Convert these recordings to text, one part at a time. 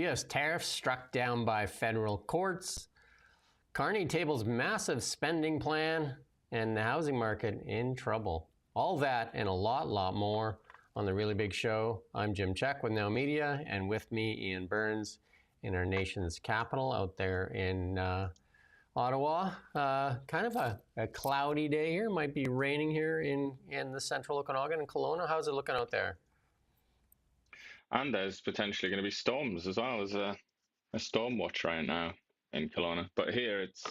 U.S. tariffs struck down by federal courts. Carney tables massive spending plan, and the housing market in trouble. All that and a lot more on The Really Big Show. I'm Jim Csek with NowMedia, and with me, Iain Burns, in our nation's capital out there in Ottawa. Kind of a cloudy day here. Might be raining here in the central Okanagan and Kelowna. How's it looking out there? And there's potentially going to be storms as well. There's a storm watch right now in Kelowna. But here it's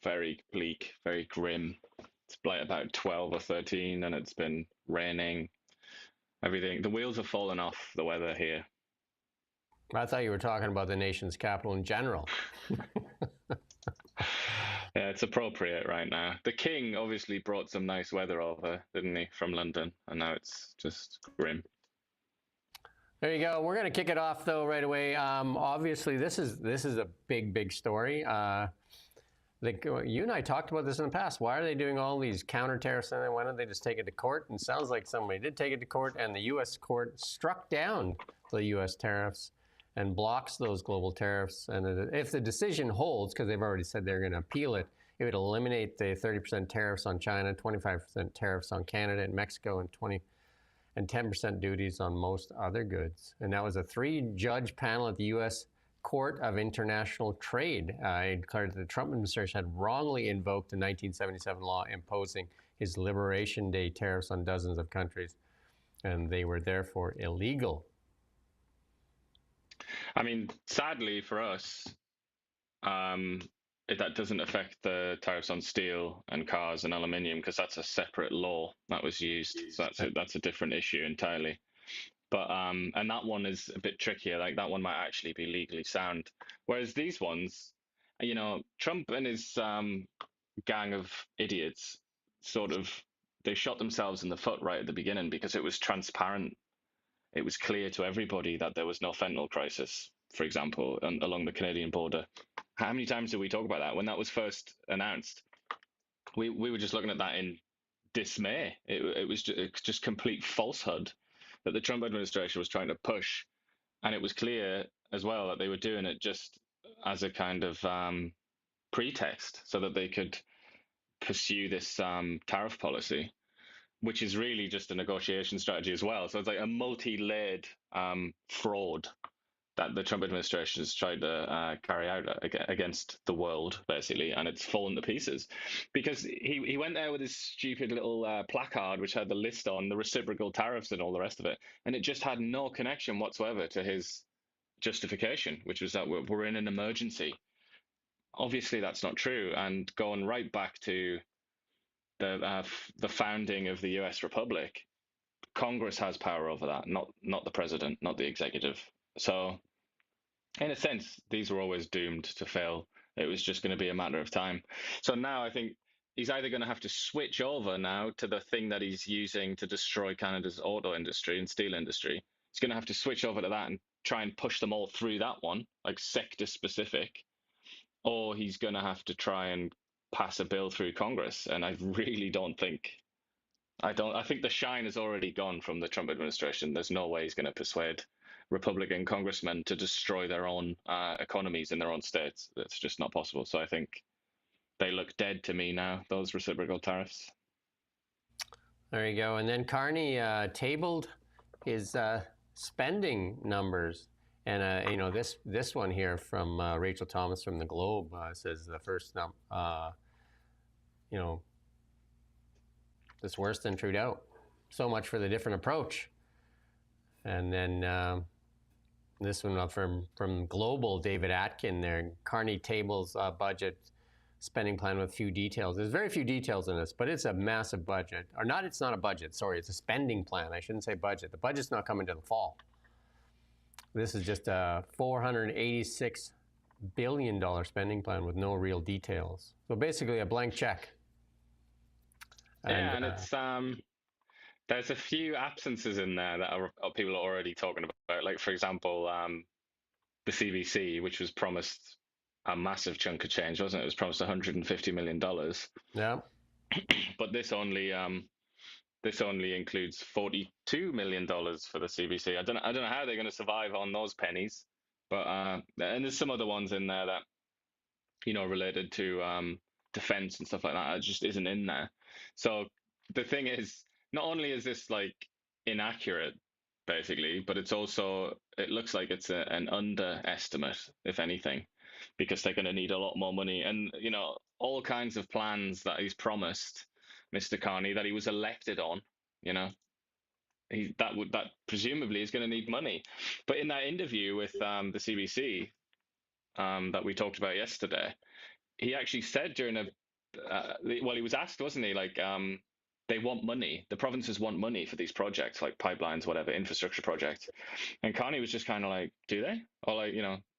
very bleak, very grim. It's like about 12 or 13 and it's been raining. Everything. The wheels have fallen off the weather here. I thought you were talking about the nation's capital in general. Yeah, it's appropriate right now. The King obviously brought some nice weather over, didn't he, from London? And now it's just grim. There you go. We're going to kick it off, though, right away. Obviously, this is a big story. You and I talked about this in the past. Why are they doing all these counter tariffs, and then why don't they just take it to court? And it sounds like somebody did take it to court, and the U.S. court struck down the U.S. tariffs and blocks those global tariffs. And if the decision holds, because they've already said they're going to appeal it, it would eliminate the 30% tariffs on China, 25% tariffs on Canada and Mexico, and 10% duties on most other goods. And that was a 3-judge panel at the U.S. Court of International Trade. It declared that the Trump administration had wrongly invoked the 1977 law imposing his Liberation Day tariffs on dozens of countries, and they were therefore illegal. I mean, sadly for us, that doesn't affect the tariffs on steel and cars and aluminium because that's a separate law that was used. So that's a different issue entirely. But and that one is a bit trickier. Like that one might actually be legally sound. Whereas these ones, you know, Trump and his gang of idiots they shot themselves in the foot right at the beginning because it was transparent. It was clear to everybody that there was no fentanyl crisis, for example, along the Canadian border. How many times did we talk about that? When that was first announced, we were just looking at that in dismay. It was just complete falsehood that the Trump administration was trying to push. And it was clear as well that they were doing it just as a kind of pretext so that they could pursue this tariff policy, which is really just a negotiation strategy as well. So it's like a multi-layered fraud that the Trump administration has tried to carry out against the world, basically, and it's fallen to pieces. Because he went there with his stupid little placard, which had the list on the reciprocal tariffs and all the rest of it, and it just had no connection whatsoever to his justification, which was that we're in an emergency. Obviously, that's not true, and going right back to the founding of the U.S. Republic, Congress has power over that, not the president, not the executive. So, in a sense, these were always doomed to fail. It was just going to be a matter of time. So now I think he's either going to have to switch over now to the thing that he's using to destroy Canada's auto industry and steel industry. He's going to have to switch over to that and try and push them all through that one, like sector specific, or he's going to have to try and pass a bill through Congress. And I really don't think. I think the shine has already gone from the Trump administration. There's no way he's going to persuade Republican congressmen to destroy their own economies in their own states. That's just not possible. So I think they look dead to me now, those reciprocal tariffs. There you go. And then Carney tabled his spending numbers. And, you know, this one here from Rachel Thomas from The Globe says the first, you know, it's worse than Trudeau. So much for the different approach. And then this one from Global, David Atkin there. Carney tables budget spending plan with few details. There's very few details in this, but it's a massive budget. Or not, it's not a budget, sorry, it's a spending plan. I shouldn't say budget. The budget's not coming to the fall. This is just a $486 billion spending plan with no real details. So basically a blank check. And it's there's a few absences in there that people are already talking about. Like, for example, the CBC, which was promised a massive chunk of change, wasn't it? It was promised $150 million. Yeah. But this only includes $42 million for the CBC. I don't know how they're going to survive on those pennies. But and there's some other ones in there that related to defense and stuff like that. It just isn't in there. So the thing is, not only is this like inaccurate, basically, but it looks like it's an underestimate, if anything, because they're going to need a lot more money, and all kinds of plans that he's promised, Mr. Carney, that he was elected on. You know, that presumably is going to need money. But in that interview with the CBC that we talked about yesterday, he actually said during he was asked, wasn't he, like, they want money, the provinces want money for these projects like pipelines, whatever, infrastructure projects. And Carney was just kind of like, do they? Or like,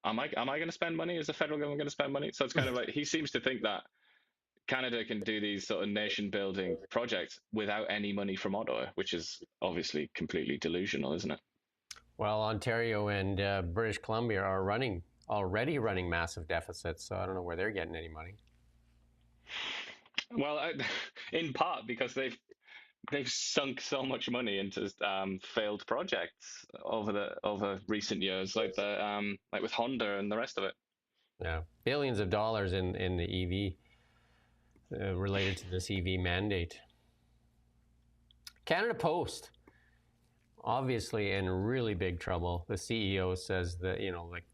am I going to spend money? Is the federal government going to spend money? So it's kind of like he seems to think that Canada can do these sort of nation building projects without any money from Ottawa, which is obviously completely delusional, isn't it? Well, Ontario and British Columbia are already running massive deficits, so I don't know where they're getting any money. Well, in part because they've sunk so much money into failed projects over recent years, like with Honda and the rest of it. Yeah, billions of dollars in the EV related to this EV mandate. Canada Post, obviously in really big trouble. The CEO says that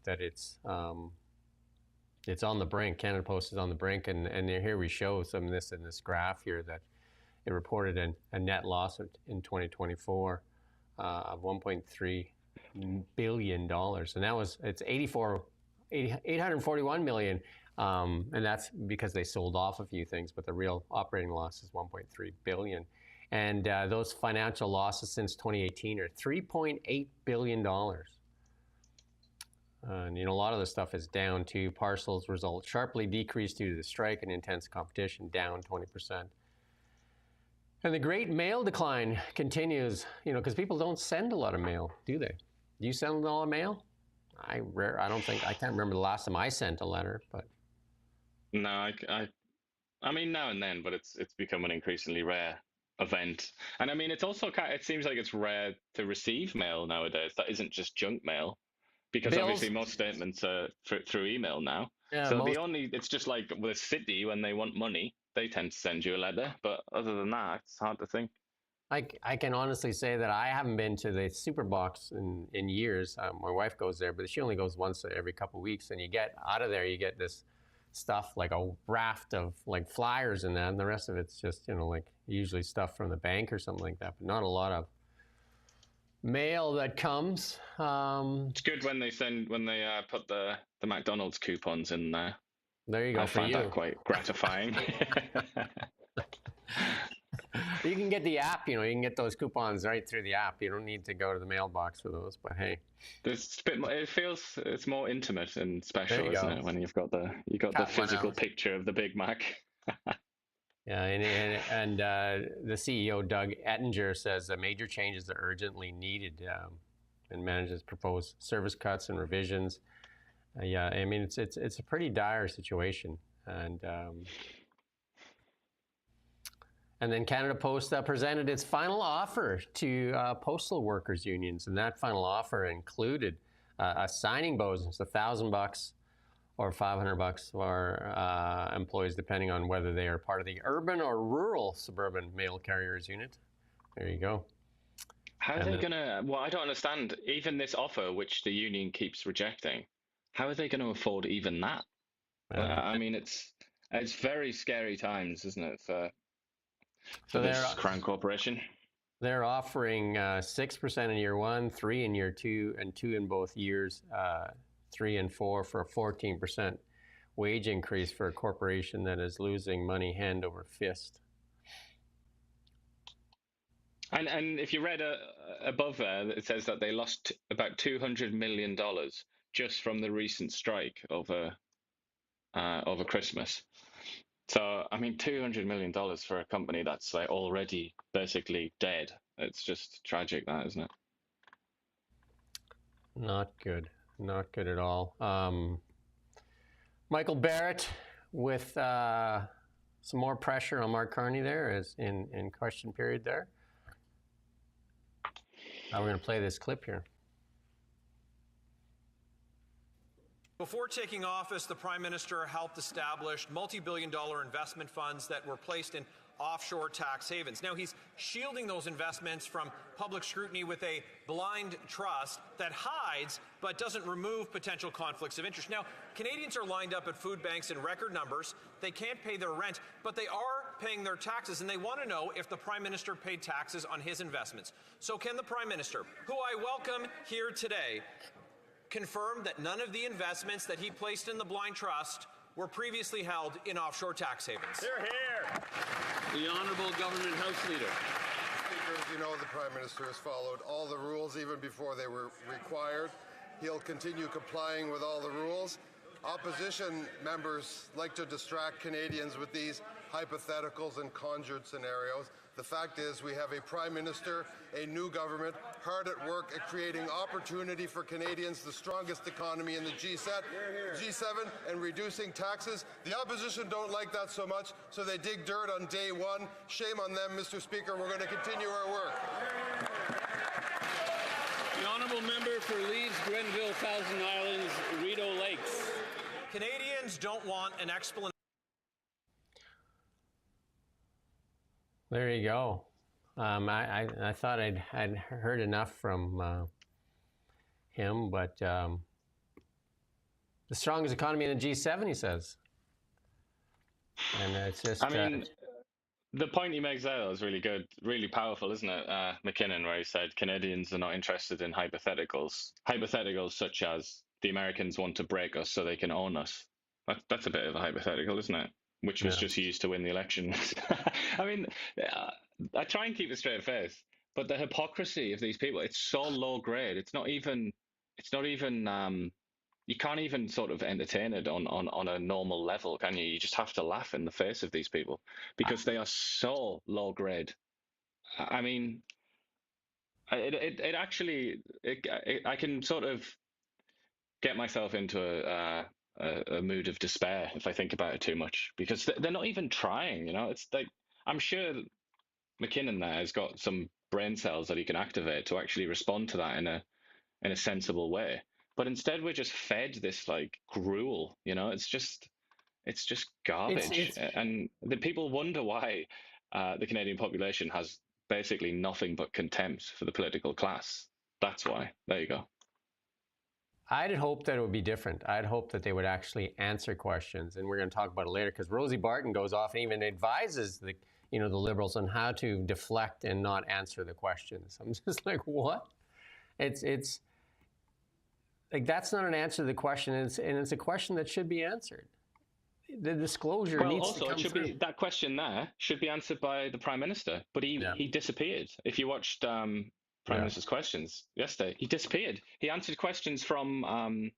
that it's on the brink. Canada Post is on the brink, and here we show some of this in this graph here that it reported a net loss in 2024 of $1.3 billion, and it's 841 million, and that's because they sold off a few things, but the real operating loss is 1.3 billion. And those financial losses since 2018 are $3.8 billion. And a lot of the stuff is down too. Parcels results sharply decreased due to the strike and intense competition, down 20%. And the great mail decline continues, because people don't send a lot of mail, do they? Do you send a lot of mail? I can't remember the last time I sent a letter, but. No, I mean now and then, but it's become an increasingly rare event. And I mean, it seems like it's rare to receive mail nowadays that isn't just junk mail, because Bills. Obviously most statements are through email now. Yeah, so it's just like with City, when they want money, they tend to send you a letter. But other than that, it's hard to think. I can honestly say that I haven't been to the super box in years. My wife goes there, but she only goes once every couple of weeks. And you get out of there, you get this stuff like a raft of like flyers and that, and the rest of it's just like usually stuff from the bank or something like that, but not a lot of mail that comes. It's good when they put the McDonald's coupons in there. There you go. I find that quite gratifying. You can get the app, you can get those coupons right through the app. You don't need to go to the mailbox for those, but hey. It's more intimate and special, isn't it, when you've got the physical picture of the Big Mac. Yeah, and the CEO, Doug Ettinger, says that major changes are urgently needed, and manages proposed service cuts and revisions. Yeah, I mean, it's a pretty dire situation. And then Canada Post presented its final offer to postal workers unions, and that final offer included a signing bonus, $1,000 or $500 for employees, depending on whether they are part of the urban or rural suburban mail carriers unit. There you go. How are they gonna? Well, I don't understand. Even this offer, which the union keeps rejecting, how are they going to afford even that? I mean, it's very scary times, isn't it, for this Crown Corporation? They're offering 6% in year 1, 3% in year 2, and 2% in both years, 3 and 4 for a 14% wage increase for a corporation that is losing money hand over fist. And if you read above there, it says that they lost about $200 million just from the recent strike over Christmas. So, I mean, $200 million for a company that's like already basically dead. It's just tragic, that, isn't it? Not good. Not good at all. Michael Barrett with some more pressure on Mark Carney there is in question period there. We're going to play this clip here. Before taking office, the Prime Minister helped establish multi-billion-dollar investment funds that were placed in offshore tax havens. Now he's shielding those investments from public scrutiny with a blind trust that hides but doesn't remove potential conflicts of interest. Now, Canadians are lined up at food banks in record numbers. They can't pay their rent, but they are paying their taxes, and they want to know if the Prime Minister paid taxes on his investments. So can the Prime Minister, who I welcome here today, confirm that none of the investments that he placed in the blind trust were previously held in offshore tax havens? Hear, hear. The Honourable Government House Leader. Speaker, as you know, the Prime Minister has followed all the rules even before they were required. He'll continue complying with all the rules. Opposition members like to distract Canadians with these hypotheticals and conjured scenarios. The fact is we have a Prime Minister, a new government, hard at work at creating opportunity for Canadians, the strongest economy in the G7, and reducing taxes. The opposition don't like that so much, so they dig dirt on day one. Shame on them, Mr. Speaker. We're going to continue our work. The Honourable Member for Leeds, Grenville, Thousand Islands, Rideau Lakes. Canadians don't want an explanation. There you go. I thought I'd heard enough from him, but the strongest economy in the G7, he says. And it's just... I mean, the point he makes there is really good, really powerful, isn't it? McKinnon, where he said Canadians are not interested in hypotheticals. Hypotheticals such as the Americans want to break us so they can own us. That's a bit of a hypothetical, isn't it? Which was just used to win the election. I mean, I try and keep a straight face, but the hypocrisy of these people, it's so low grade. It's not even, you can't even sort of entertain it on a normal level, can you? You just have to laugh in the face of these people because they are so low grade. I mean, I can sort of get myself into a mood of despair if I think about it too much, because they're not even trying, you know. It's like, I'm sure McKinnon there has got some brain cells that he can activate to actually respond to that in a sensible way. But instead we're just fed this like gruel, you know. It's just garbage. And the people wonder why the Canadian population has basically nothing but contempt for the political class. That's why. There you go. I'd hoped that it would be different. I'd hoped that they would actually answer questions, and we're going to talk about it later, because Rosie Barton goes off and even advises the Liberals on how to deflect and not answer the questions. I'm just like, what? It's like, that's not an answer to the question, and it's a question that should be answered. The disclosure needs to come through. That question there should be answered by the Prime Minister, but he disappeared. If you watched Prime Minister's questions yesterday, he disappeared. He answered questions from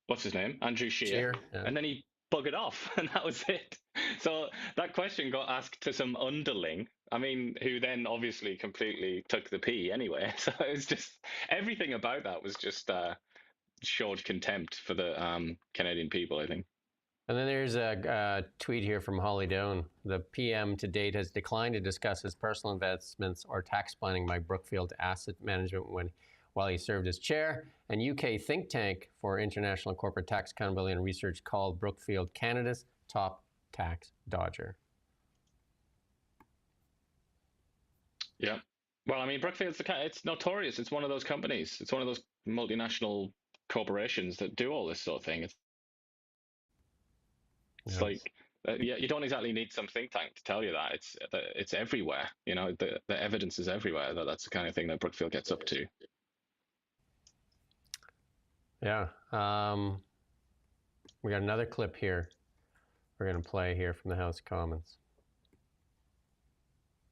what's his name, Andrew Scheer, and then he buggered off, and that was it. So that question got asked to some underling, I mean, who then obviously completely took the pee anyway. So it was just, everything about that was just showed contempt for the Canadian people, I think. And then there's a tweet here from Holly Doan. The PM to date has declined to discuss his personal investments or tax planning by Brookfield Asset Management while he served as chair. And UK think tank for international corporate tax accountability and research called Brookfield Canada's top tax dodger. Yeah. Well, I mean, Brookfield's it's notorious. It's one of those companies. It's one of those multinational corporations that do all this sort of thing. It's like, you don't exactly need some think tank to tell you that. It's everywhere. You know, the evidence is everywhere that that's the kind of thing that Brookfield gets up to. Yeah. We got another clip here we're going to play here from the House of Commons.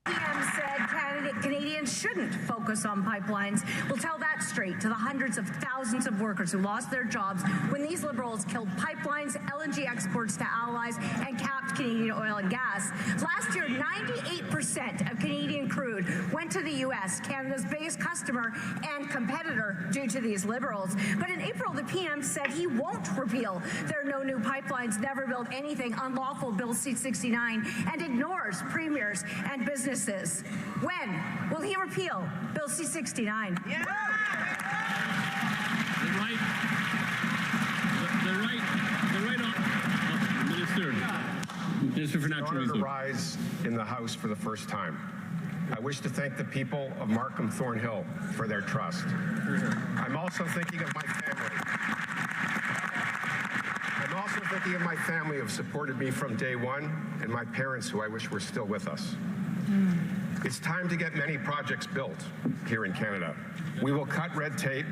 PM said Canadians shouldn't focus on pipelines. We'll tell that straight to the hundreds of thousands of workers who lost their jobs when these Liberals killed pipelines, LNG exports to allies, and capped Canadian oil and gas. Last year, 98% of Canadian crude went to the U.S., Canada's biggest customer and competitor due to these Liberals. But in April, the PM said he won't repeal their No New Pipelines, Never Build Anything unlawful Bill C-69 and ignores premiers and businesses. When will he repeal Bill C-69? Yeah. Minister for Natural To Resources. rise in the House for the first time. I wish to thank the people of Markham Thornhill for their trust. I'm also thinking of my family. I'm also thinking of my family who have supported me from day one, and my parents who I wish were still with us. It's time to get many projects built here in Canada. We will cut red tape,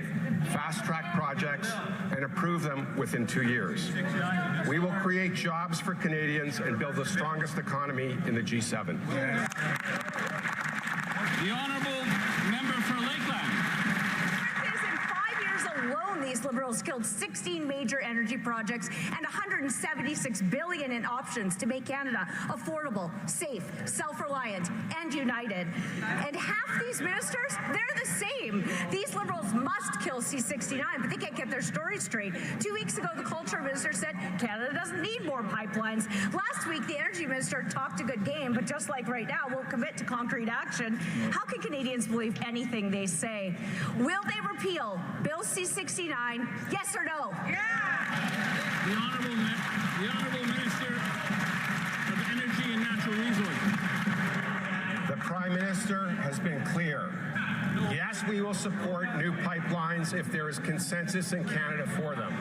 fast-track projects, and approve them within 2 years. We will create jobs for Canadians and build the strongest economy in the G7. The honourable member for Lakeland. In 5 years alone, these Liberals killed 16 major energy projects and $176 billion in options to make Canada affordable, safe, self-reliant, and united. And half these ministers, they're the same. These Liberals must kill C-69, but they can't get their story straight. 2 weeks ago, the Culture Minister said Canada doesn't need more pipelines. Last week, the Energy Minister talked a good game, but just like right now, won't commit to concrete action. How can Canadians believe anything they say? Will they repeal Bill C-69? Yes or no? The honourable Minister of Energy and Natural Resources. The Prime Minister has been clear. Yes, we will support new pipelines if there is consensus in Canada for them.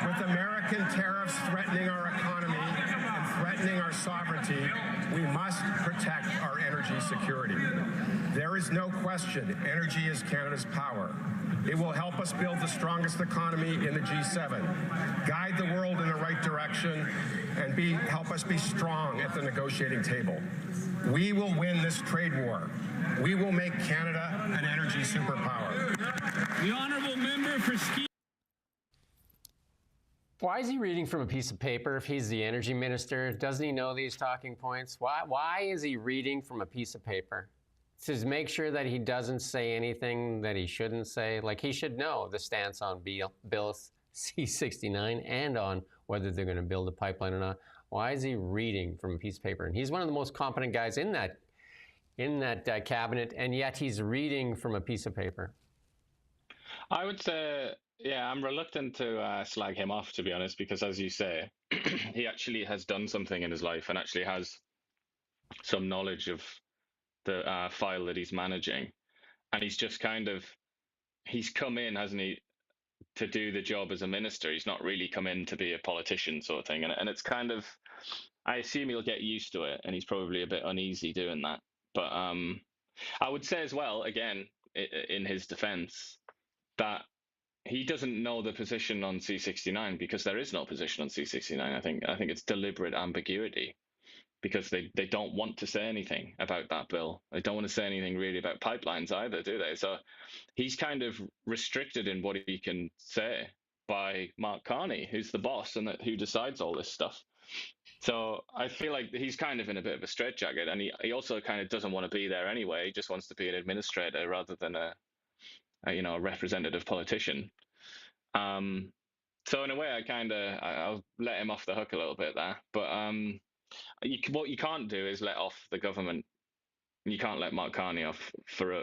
With American tariffs threatening our economy and threatening our sovereignty, we must protect our energy security. There is no question energy is Canada's power. It will help us build the strongest economy in the G7, guide the world in the right direction, and help us be strong at the negotiating table. We will win this trade war. We will make Canada an energy superpower. The honourable member for Ski. Why is he reading from a piece of paper if he's the energy minister? Doesn't he know these talking points? Why is he reading from a piece of paper? To make sure that he doesn't say anything that he shouldn't say. Like, he should know the stance on Bill C-69 and on whether they're going to build a pipeline or not. Why is he reading from a piece of paper? And he's one of the most competent guys in that cabinet, and yet he's reading from a piece of paper. I would say, yeah, I'm reluctant to slag him off, to be honest, because as you say, he actually has done something in his life and actually has some knowledge of the file that he's managing. And he's just he's come in, hasn't he, to do the job as a minister. He's not really come in to be a politician sort of thing. And it's I assume he'll get used to it, and he's probably a bit uneasy doing that. But I would say as well, again, in his defense, that he doesn't know the position on C-69 because there is no position on C-69. I think it's deliberate ambiguity because they don't want to say anything about that bill. They don't want to say anything really about pipelines either, do they? So he's kind of restricted in what he can say by Mark Carney, who's the boss and who decides all this stuff. So I feel like he's kind of in a bit of a straitjacket, and he also kind of doesn't want to be there anyway. He just wants to be an administrator rather than a representative politician. So in a way, I'll let him off the hook a little bit there. But what you can't do is let off the government. You can't let Mark Carney off for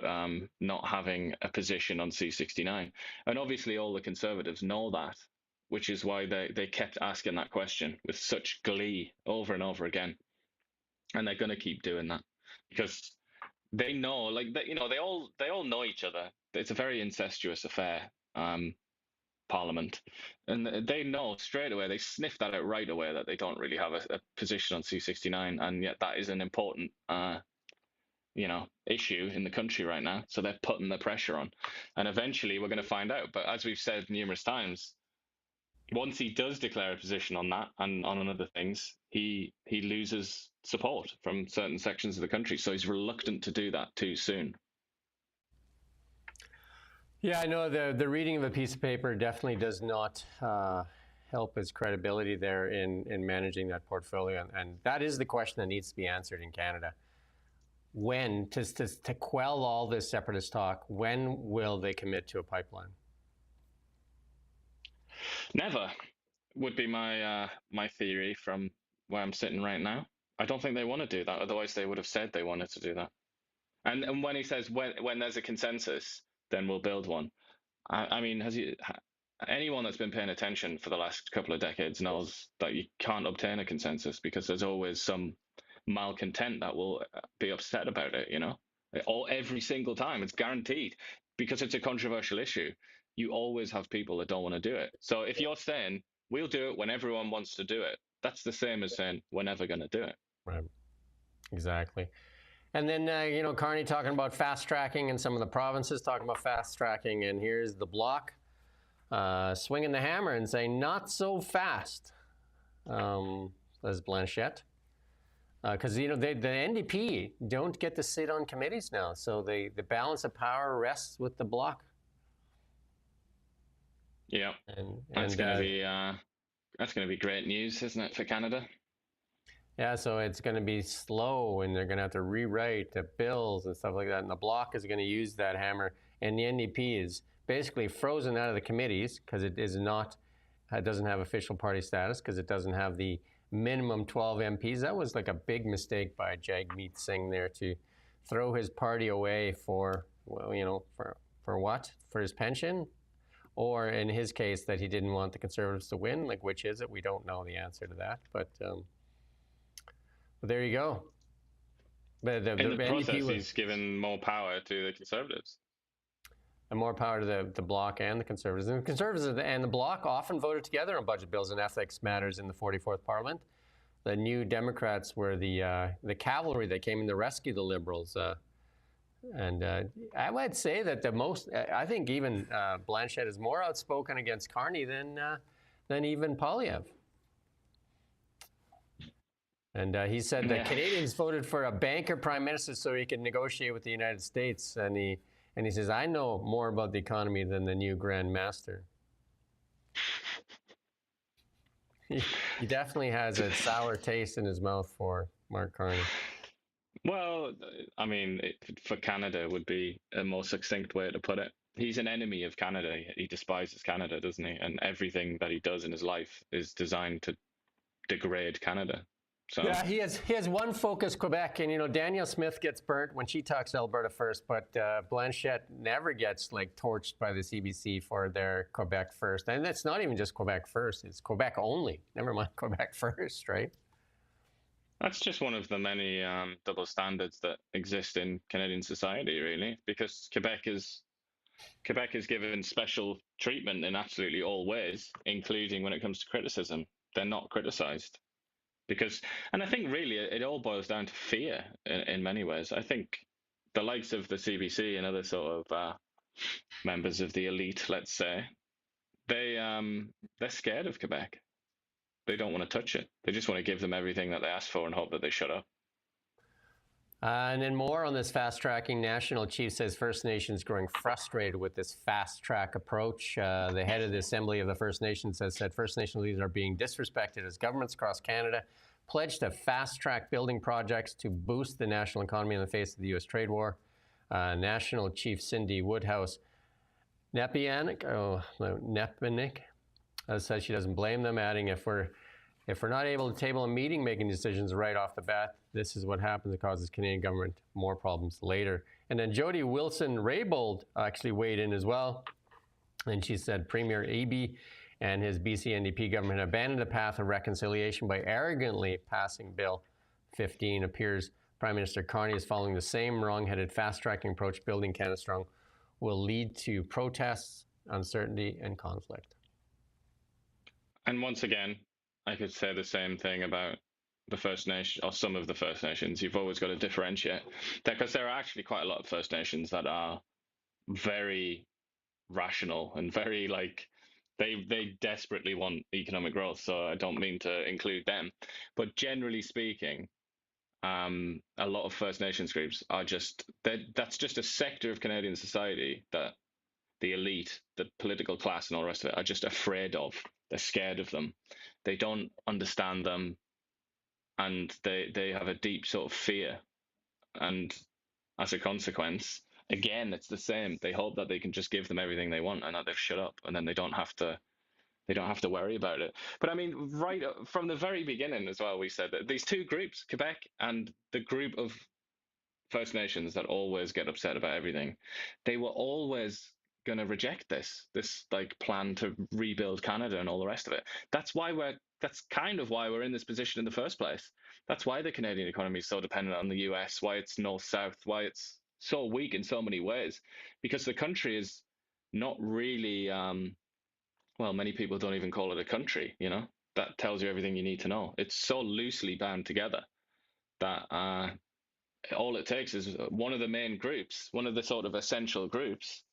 not having a position on C-69. And obviously all the Conservatives know that, which is why they kept asking that question with such glee over and over again. And they're going to keep doing that because they know, they all know each other. It's a very incestuous affair, Parliament. And they know straight away, they sniff that out right away that they don't really have a position on C-69. And yet that is an important issue in the country right now. So they're putting the pressure on. And eventually we're going to find out. But as we've said numerous times, once he does declare a position on that and on other things, he loses support from certain sections of the country. So he's reluctant to do that too soon. Yeah, I know the reading of a piece of paper definitely does not help his credibility there in managing that portfolio. And that is the question that needs to be answered in Canada. When, to quell all this separatist talk, when will they commit to a pipeline? Never would be my theory from where I'm sitting right now. I don't think they want to do that. Otherwise, they would have said they wanted to do that. And when he says when there's a consensus, then we'll build one. I mean, anyone that's been paying attention for the last couple of decades knows that you can't obtain a consensus because there's always some malcontent that will be upset about it, every single time. It's guaranteed because it's a controversial issue. You always have people that don't want to do it. So if you're saying we'll do it when everyone wants to do it, that's the same as saying we're never going to do it. Right. Exactly. And then, Carney talking about fast tracking and some of the provinces talking about fast tracking. And here's the Bloc swinging the hammer and saying, not so fast, as Blanchette. Because, the NDP don't get to sit on committees now. So the balance of power rests with the Bloc. Yeah. That's going to be great news, isn't it, for Canada? Yeah, so it's going to be slow, and they're going to have to rewrite the bills and stuff like that. And the Bloc is going to use that hammer, and the NDP is basically frozen out of the committees because it doesn't have official party status because it doesn't have the minimum 12 MPs. That was like a big mistake by Jagmeet Singh there to throw his party away for what? For his pension? Or in his case, that he didn't want the Conservatives to win. Like, which is it? We don't know the answer to that, but there you go. But in the process, he's given more power to the Conservatives. And more power to the Bloc and the Conservatives. And the Conservatives and the Bloc often voted together on budget bills and ethics matters in the 44th Parliament. The New Democrats were the cavalry that came in to rescue the Liberals. And I would say that I think even Blanchette is more outspoken against Carney than even Poilievre. And he said that Canadians voted for a banker prime minister so he could negotiate with the United States. And he says, I know more about the economy than the new Grand Master. He definitely has a sour taste in his mouth for Mark Carney. Well, I mean, for Canada would be a more succinct way to put it. He's an enemy of Canada. He despises Canada, doesn't he? And everything that he does in his life is designed to degrade Canada. So. Yeah, he has one focus, Quebec, and Danielle Smith gets burnt when she talks Alberta first, but Blanchette never gets torched by the CBC for their Quebec first, and it's not even just Quebec first; it's Quebec only. Never mind Quebec first, right? That's just one of the many double standards that exist in Canadian society, really, because Quebec is given special treatment in absolutely all ways, including when it comes to criticism. They're not criticized. And I think really it all boils down to fear in many ways. I think the likes of the CBC and other sort of members of the elite, let's say, they're scared of Quebec. They don't want to touch it. They just want to give them everything that they ask for and hope that they shut up. And then more on this fast tracking. National Chief says First Nations growing frustrated with this fast track approach. The head of the Assembly of the First Nations has said First Nation leaders are being disrespected as governments across Canada pledged to fast track building projects to boost the national economy in the face of the U.S. trade war. National Chief Cindy Woodhouse Nepianic says she doesn't blame them, adding if we're not able to table a meeting making decisions right off the bat, this is what happens. It causes Canadian government more problems later. And then Jody Wilson-Raybould actually weighed in as well. And she said Premier Eby and his BC NDP government abandoned the path of reconciliation by arrogantly passing Bill 15. Appears Prime Minister Carney is following the same wrong-headed fast-tracking approach. Building Canada Strong will lead to protests, uncertainty, and conflict. And once again, I could say the same thing about the First Nation or some of the First Nations. You've always got to differentiate because there are actually quite a lot of First Nations that are very rational and very they desperately want economic growth. So I don't mean to include them, but generally speaking, a lot of First Nations groups are that's just a sector of Canadian society that the elite, the political class and all the rest of it are just afraid of. They're scared of them. They don't understand them. And they have a deep sort of fear. And as a consequence, again, it's the same. They hope that they can just give them everything they want and that they've shut up and then they don't have to worry about it. But I mean, right from the very beginning as well, we said that these two groups, Quebec and the group of First Nations that always get upset about everything, they were always going to reject this like plan to rebuild Canada and all the rest of it. That's kind of why we're in this position in the first place. That's why the Canadian economy is so dependent on the US, why it's north-south, why it's so weak in so many ways, because the country is not really, well, many people don't even call it a country, you know? That tells you everything you need to know. It's so loosely bound together that all it takes is one of the main groups, one of the sort of essential groups,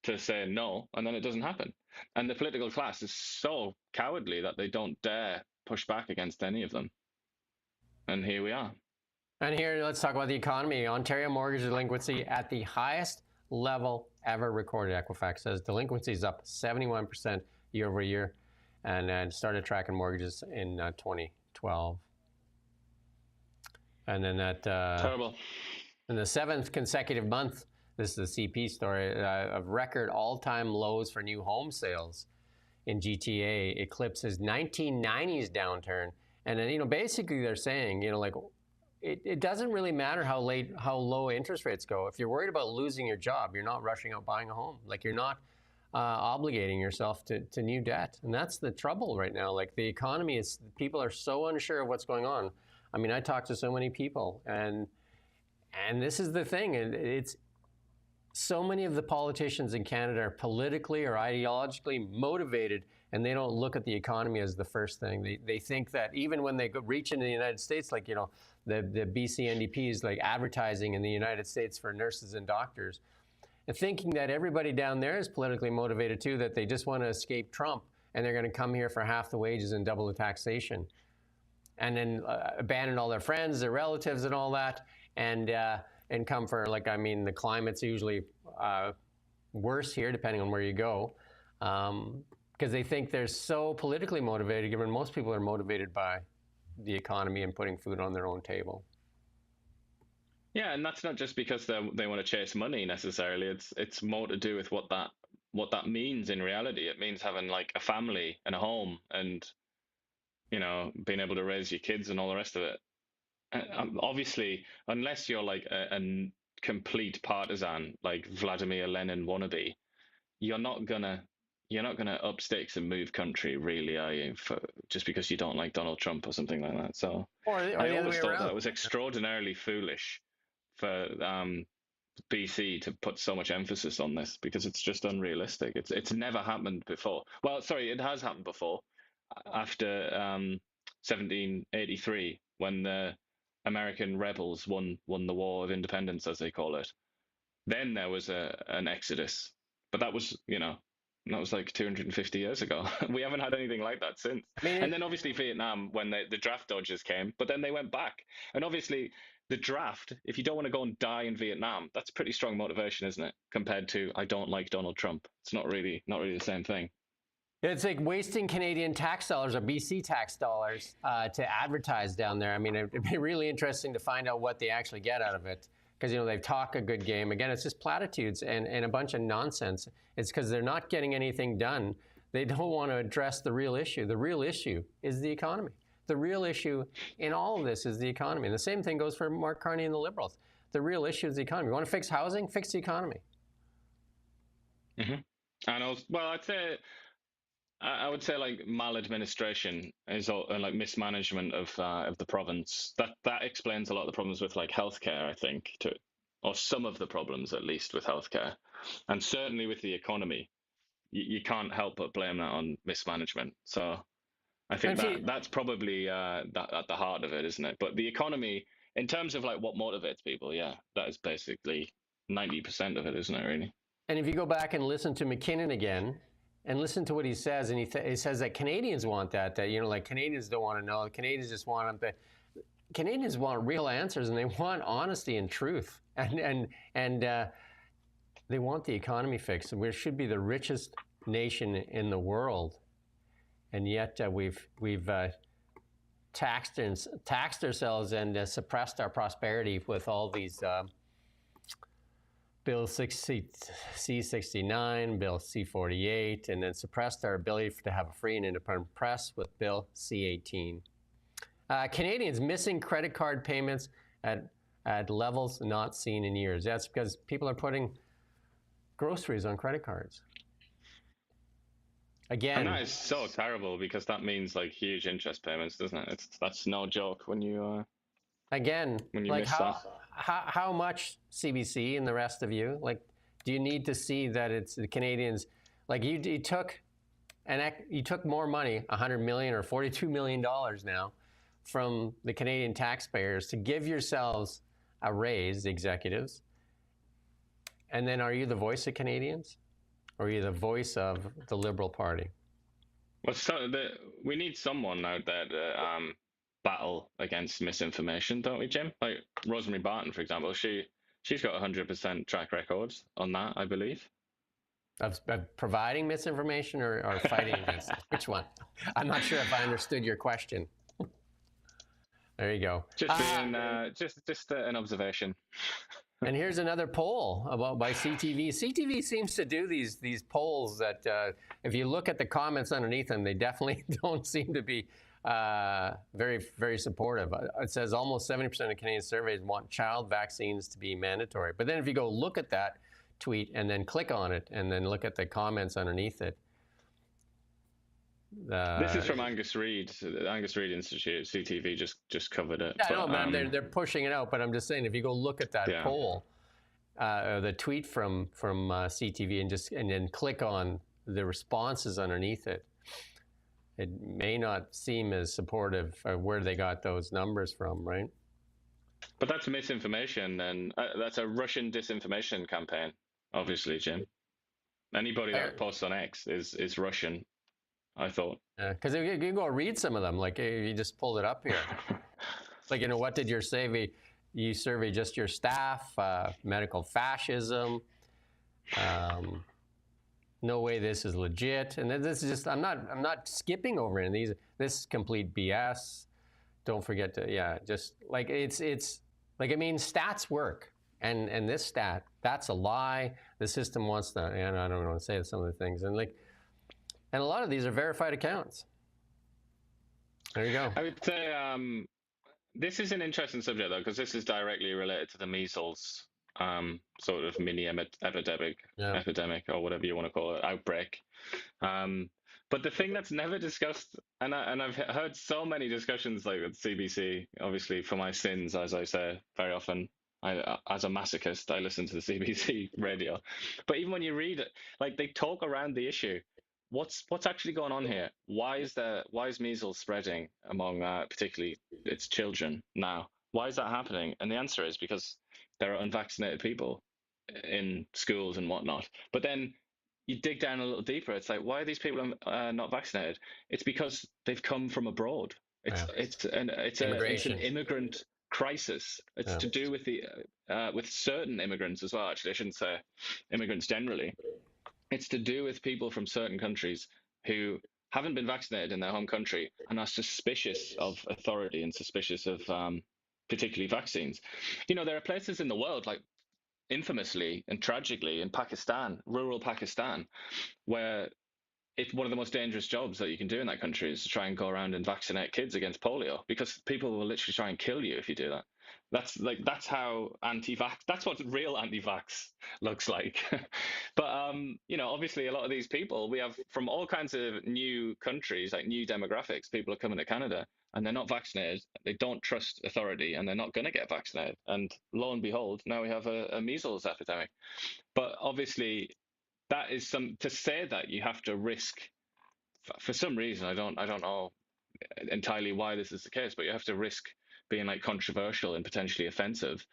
to say no, and then it doesn't happen. And the political class is so cowardly that they don't dare push back against any of them. And here we are. And here, let's talk about the economy. Ontario mortgage delinquency at the highest level ever recorded. Equifax says delinquency is up 71% year over year, and started tracking mortgages in 2012. And then that terrible. In the 7th consecutive month, this is the CP story, of record all-time lows for new home sales in GTA eclipses 1990s downturn. And then, you know, basically they're saying, you know, like, it doesn't really matter how low interest rates go. If you're worried about losing your job, you're not rushing out buying a home. Like, you're not obligating yourself to new debt. And that's the trouble right now. Like, the economy is, people are so unsure of what's going on. I mean, I talk to so many people, and this is the thing. It's so many of the politicians in Canada are politically or ideologically motivated, and they don't look at the economy as the first thing. They think that even when they reach into the United States, like, you know, the BC NDP is like advertising in the United States for nurses and doctors, and thinking that everybody down there is politically motivated too, that they just want to escape Trump and they're going to come here for half the wages and double the taxation, and then abandon all their friends, their relatives, and all that, and come for, like, I mean, the climate's usually worse here, depending on where you go, because they think they're so politically motivated, given most people are motivated by the economy and putting food on their own table. Yeah, and that's not just because they want to chase money necessarily. It's more to do with what that means in reality. It means having like a family and a home, and, you know, being able to raise your kids and all the rest of it. Obviously, unless you're like a complete partisan, like Vladimir Lenin wannabe, you're not gonna up sticks and move country, really, are you? Just because you don't like Donald Trump or something like that. So I always thought that was extraordinarily foolish for BC to put so much emphasis on this, because it's just unrealistic. It's never happened before. Well, sorry, it has happened before, after 1783, when the American rebels won the War of Independence, as they call it. Then there was an exodus, but that was, you know, that was like 250 years ago. We haven't had anything like that since. And then obviously Vietnam, when the draft dodgers came, but then they went back. And obviously the draft, if you don't want to go and die in Vietnam, that's pretty strong motivation, isn't it? Compared to, I don't like Donald Trump. It's not really the same thing. It's like wasting Canadian tax dollars or BC tax dollars to advertise down there. I mean, it'd be really interesting to find out what they actually get out of it. Because, you know, they talk a good game. Again, it's just platitudes and a bunch of nonsense. It's because they're not getting anything done. They don't want to address the real issue. The real issue is the economy. The real issue in all of this is the economy. And the same thing goes for Mark Carney and the Liberals. The real issue is the economy. You want to fix housing? Fix the economy. Mm-hmm. And I would say like maladministration is like mismanagement of the province. That explains a lot of the problems with like healthcare, I think, or some of the problems at least with healthcare, and certainly with the economy. You can't help but blame that on mismanagement. So I think that's probably at the heart of it, isn't it? But the economy, in terms of like what motivates people, yeah, that is basically 90% of it, isn't it, really? And if you go back and listen to McKinnon again, and listen to what he says, and he says that Canadians want that, you know, like Canadians don't want to know. Canadians just want them. Canadians want real answers, and they want honesty and truth, and they want the economy fixed. We should be the richest nation in the world, and yet we've taxed ourselves and suppressed our prosperity with all these. Bill C-69, Bill C-48, and then suppressed our ability to have a free and independent press with Bill C-18. Canadians missing credit card payments at levels not seen in years. That's because people are putting groceries on credit cards. Again, And that is so terrible because that means like huge interest payments, doesn't it? That's no joke when you again, when you like miss that. how much CBC and the rest of you, like, do you need to see that it's the Canadians, like you took more money, $100 million or $42 million now, from the Canadian taxpayers to give yourselves a raise, executives, and then are you the voice of Canadians? Or are you the voice of the Liberal Party? Well, we need someone out there to battle against misinformation, don't we, Jim? Like Rosemary Barton, for example, she's got 100% track records on that, I believe. Of providing misinformation or fighting against it? Which one? I'm not sure if I understood your question. There you go. Just being just an observation. And here's another poll by CTV. CTV seems to do these polls that, if you look at the comments underneath them, they definitely don't seem to be very, very supportive. It says almost 70% of Canadian surveys want child vaccines to be mandatory. But then if you go look at that tweet and then click on it and then look at the comments underneath it. This is from Angus Reid, the Angus Reid Institute. CTV just covered it. Yeah, I know, man. They're pushing it out, but I'm just saying, if you go look at that poll, the tweet from CTV, and then click on the responses underneath it, it may not seem as supportive of where they got those numbers from, right? But that's misinformation, and that's a Russian disinformation campaign, obviously, Jim. Anybody that posts on X is Russian, I thought. Yeah, because you can go read some of them. Like, you just pulled it up here. Like, what did your survey? You survey just your staff, medical fascism. No way this is legit. And this is just, I'm not skipping over any of these. This is complete BS. Don't forget to, just like it's like, I mean, stats work. And this stat, that's a lie. The system wants to, and I don't want to say some of the things. And a lot of these are verified accounts. There you go. I would say this is an interesting subject, though, because this is directly related to the measles sort of mini epidemic, or whatever you want to call it, outbreak. But the thing that's never discussed, and I've heard so many discussions like with CBC, obviously for my sins, as I say very often, as a masochist, I listen to the CBC radio. But even when you read it, like, they talk around the issue. What's actually going on here? Why is measles spreading among particularly its children now? Why is that happening? And the answer is because there are unvaccinated people in schools and whatnot. But then you dig down a little deeper. It's like, why are these people not vaccinated? It's because they've come from abroad. It's an immigrant crisis. It's to do with with certain immigrants as well. Actually, I shouldn't say immigrants generally. It's to do with people from certain countries who haven't been vaccinated in their home country and are suspicious of authority and suspicious of particularly vaccines. There are places in the world, like infamously and tragically in Pakistan, rural Pakistan, where it's one of the most dangerous jobs that you can do in that country is to try and go around and vaccinate kids against polio, because people will literally try and kill you if you do that. That's how anti-vax. That's what real anti-vax looks like. But obviously, a lot of these people we have from all kinds of new countries, like new demographics. People are coming to Canada and they're not vaccinated. They don't trust authority, and they're not going to get vaccinated. And lo and behold, now we have a measles epidemic. But obviously, that is to say that you have to risk, for some reason. I don't know entirely why this is the case, but you have to risk being like controversial and potentially offensive.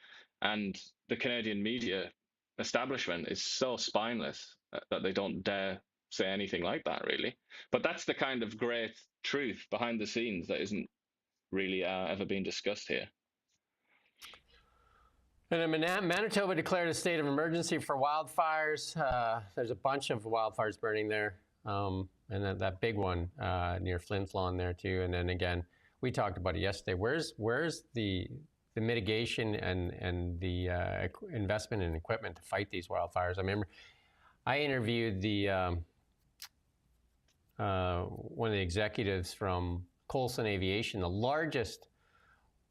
And the Canadian media establishment is so spineless that they don't dare say anything like that, really. But that's the kind of great truth behind the scenes that isn't really ever being discussed here. And Manitoba declared a state of emergency for wildfires. There's a bunch of wildfires burning there, and that big one near Flin Flon there too. And then again, we talked about it yesterday. Where's the mitigation and the investment in equipment to fight these wildfires? I remember I interviewed one of the executives from Coulson Aviation, the largest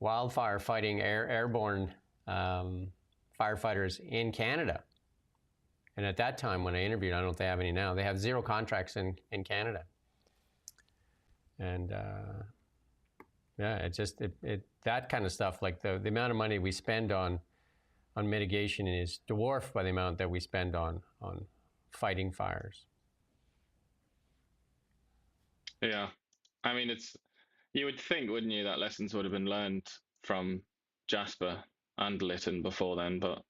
wildfire fighting airborne firefighters in Canada. And at that time, when I interviewed, I don't know if they have any now, they have 0 contracts in Canada. And yeah, that kind of stuff, like the amount of money we spend on mitigation is dwarfed by the amount that we spend on fighting fires. Yeah. I mean, you would think, wouldn't you, that lessons would have been learned from Jasper and Lytton before then, but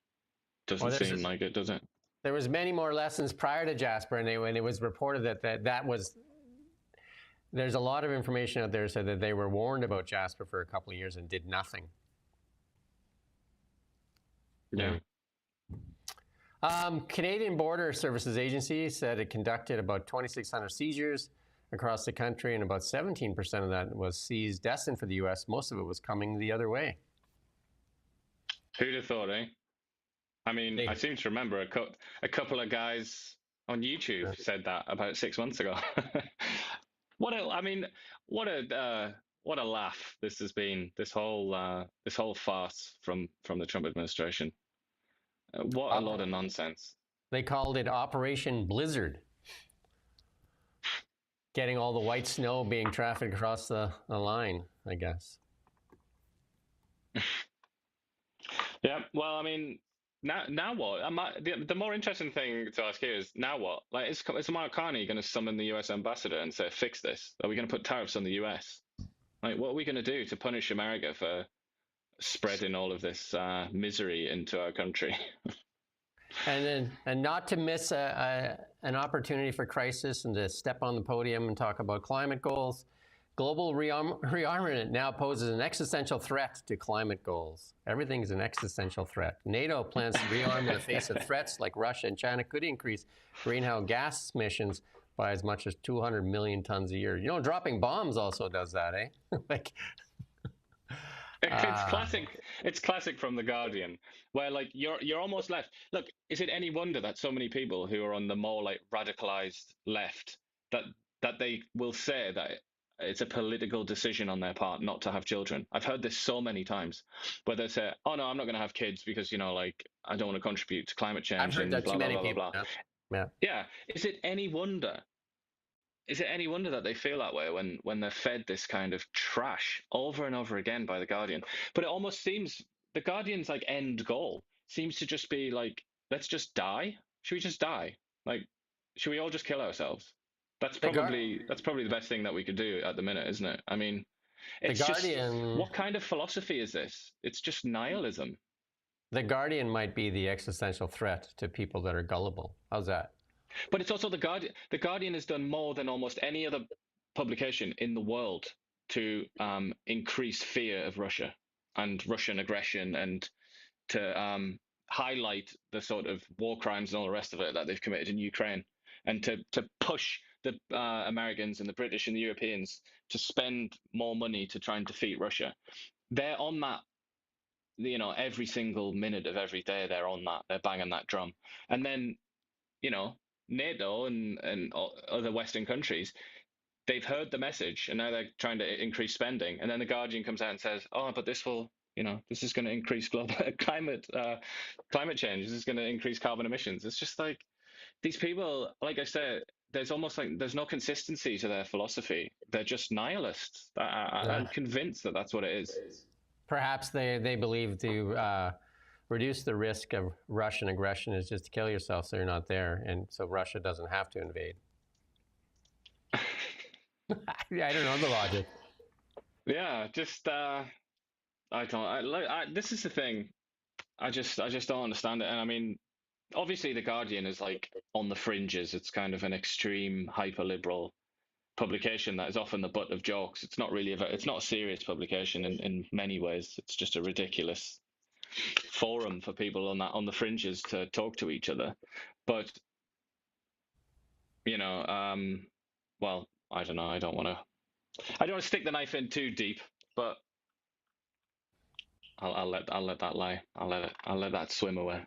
doesn't seem like it, does it? There was many more lessons prior to Jasper, and when it was reported that was, there's a lot of information out there said that they were warned about Jasper for a couple of years and did nothing. Yeah. Canadian Border Services Agency said it conducted about 2,600 seizures across the country, and about 17% of that was seized destined for the U.S. Most of it was coming the other way. Who'd have thought, eh? I mean, I seem to remember a couple of guys on YouTube said that about 6 months ago. What a laugh this has been, this whole farce from the Trump administration. What a lot of nonsense. They called it Operation Blizzard. Getting all the white snow being trafficked across the line, I guess. Yeah, well, I mean, now what? The more interesting thing to ask here is, now what? Like, is Mark Carney going to summon the US ambassador and say, fix this? Are we going to put tariffs on the US? Like, what are we going to do to punish America for spreading all of this misery into our country? And not to miss an opportunity for crisis and to step on the podium and talk about climate goals. Global rearmament now poses an existential threat to climate goals. Everything is an existential threat. NATO plans to rearm in the face of threats like Russia and China could increase greenhouse gas emissions by as much as 200 million tons a year. You know, dropping bombs also does that, eh? Like, it's classic. It's classic from The Guardian, where like you're almost left. Look, is it any wonder that so many people who are on the more like radicalized left that they will say that it's a political decision on their part not to have children? I've heard this so many times, where they say, "Oh no, I'm not going to have kids because, you know, like, I don't want to contribute to climate change." I've heard that too many people. Yeah. Is it any wonder? Is it any wonder that they feel that way when they're fed this kind of trash over and over again by The Guardian? But it almost seems The Guardian's like end goal seems to just be like, let's just die. Should we just die? Like, should we all just kill ourselves? That's probably the best thing that we could do at the minute, isn't it? I mean, it's just, what kind of philosophy is this? It's just nihilism. The Guardian might be the existential threat to people that are gullible. How's that? But it's also The Guardian. The Guardian has done more than almost any other publication in the world to increase fear of Russia and Russian aggression, and to highlight the sort of war crimes and all the rest of it that they've committed in Ukraine, and to push the Americans and the British and the Europeans to spend more money to try and defeat Russia. They're on that, you know, every single minute of every day. They're on that. They're banging that drum. And then, you know, NATO and other Western countries, they've heard the message and now they're trying to increase spending. And then The Guardian comes out and says, oh, but this will, you know, this is going to increase global climate change. This is going to increase carbon emissions. It's just like, these people, like I said, there's almost like there's no consistency to their philosophy. They're just nihilists. I'm convinced that that's what it is. Perhaps they believe to reduce the risk of Russian aggression is just to kill yourself so you're not there, and so Russia doesn't have to invade. I don't know the logic. Yeah, just this is the thing. I just don't understand it. And I mean, obviously The Guardian is like on the fringes. It's kind of an extreme hyper-liberal publication that is often the butt of jokes. It's not really it's not a serious publication in many ways. It's just a ridiculous forum for people on the fringes to talk to each other. But you know, well, I don't know. I don't want to stick the knife in too deep, but I'll let that lie. I'll let that swim away.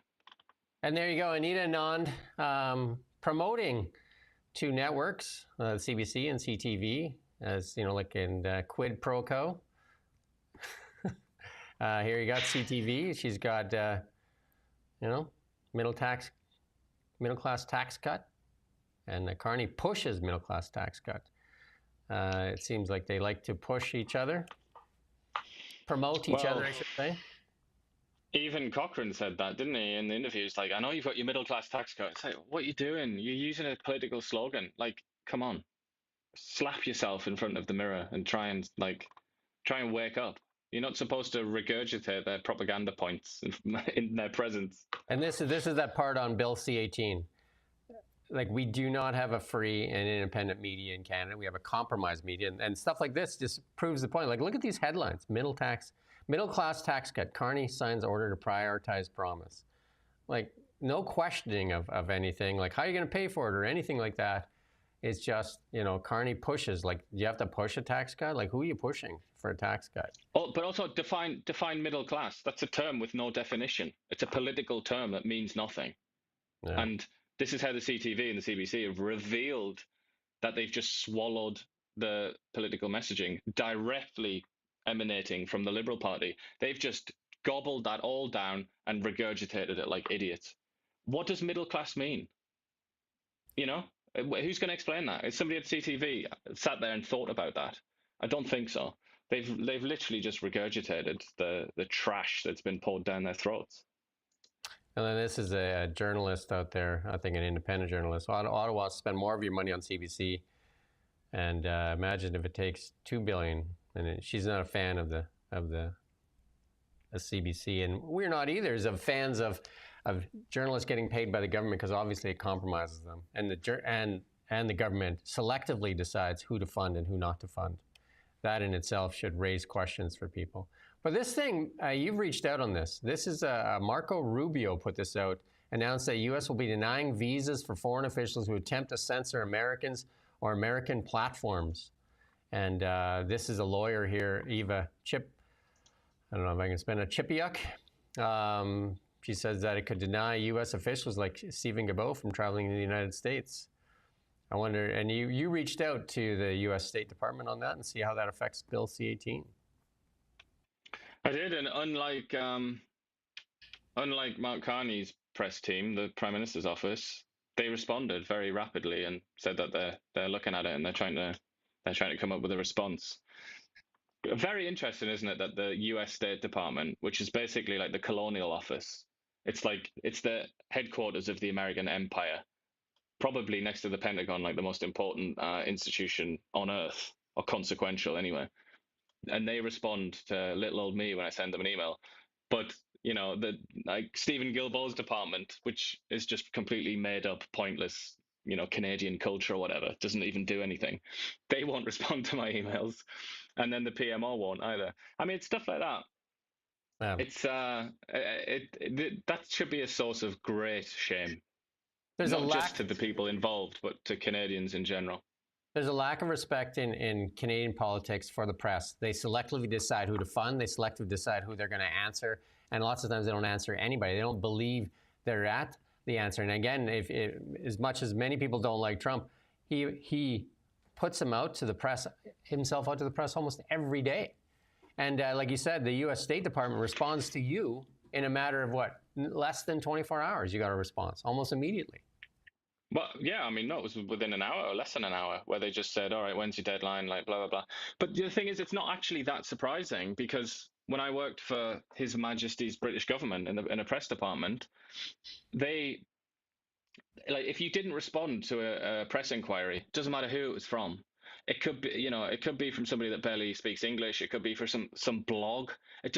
And there you go, Anita Anand, promoting two networks, CBC and CTV, as you know, like in quid pro quo. Here you got CTV. She's got, you know, middle tax middle class tax cut, and Carney pushes middle class tax cut. It seems like they like to push each other, promote each other, I should say. Even Cochrane said that, didn't he, in the interviews? Like, I know you've got your middle class tax cut. It's like, what are you doing? You're using a political slogan. Like, come on, slap yourself in front of the mirror and try and wake up. You're not supposed to regurgitate their propaganda points in their presence. And this is that part on Bill C-18. Like, we do not have a free and independent media in Canada. We have a compromised media, and stuff like this just proves the point. Like, look at these headlines: middle class tax cut. Carney signs order to prioritize promise. Like, no questioning of anything. Like, how are you going to pay for it or anything like that? It's just, Carney pushes. Like, you have to push a tax cut. Like, who are you pushing for a tax cut? Oh, but also define middle class. That's a term with no definition. It's a political term that means nothing. Yeah. And this is how the CTV and the CBC have revealed that they've just swallowed the political messaging directly emanating from the Liberal Party. They've just gobbled that all down and regurgitated it like idiots. What does middle class mean? Who's going to explain that? Is somebody at CTV sat there and thought about that? I don't think so. They've literally just regurgitated the trash that's been poured down their throats. And then this is a journalist out there, I think an independent journalist. Ottawa, spend more of your money on CBC, and imagine if it takes $2 billion. And she's not a fan of the CBC, and we're not either. As of fans of journalists getting paid by the government, because obviously it compromises them, and the government selectively decides who to fund and who not to fund. That in itself should raise questions for people. But this thing, you've reached out on this. This is Marco Rubio put this out, announced that U.S. will be denying visas for foreign officials who attempt to censor Americans or American platforms. And this is a lawyer here, Eva Chip. I don't know if I can spell it, Chipiuk. She says that it could deny U.S. officials like Stephen Guilbeault from traveling to the United States. I wonder, and you reached out to the U.S. State Department on that and see how that affects Bill C-18. I did, and unlike Mark Carney's press team, the Prime Minister's office, they responded very rapidly and said that they're looking at it and they're trying to come up with a response. Very interesting, isn't it, that the U.S. State Department, which is basically like the colonial office, it's the headquarters of the American empire, probably next to the Pentagon, like the most important institution on earth, or consequential anyway. And they respond to little old me when I send them an email. But Stephen Guilbeault's department, which is just completely made up, pointless, Canadian culture or whatever, doesn't even do anything. They won't respond to my emails, and then the PMO won't either. I mean, it's stuff like that. Yeah. It's that should be a source of great shame. There's not just to the people involved, but to Canadians in general. There's a lack of respect in Canadian politics for the press. They selectively decide who to fund. They selectively decide who they're going to answer. And lots of times they don't answer anybody. They don't believe they're at the answer. And again, as much as many people don't like Trump, he puts himself out to the press almost every day. And like you said, the U.S. State Department responds to you in a matter of less than 24 hours. You got a response almost immediately. Well, yeah, I mean, no, it was within an hour or less than an hour where they just said, all right, when's your deadline, like blah, blah, blah. But the thing is, it's not actually that surprising, because when I worked for His Majesty's British government in a press department, if you didn't respond to a press inquiry, it doesn't matter who it was from. It could be, it could be from somebody that barely speaks English. It could be for some blog. It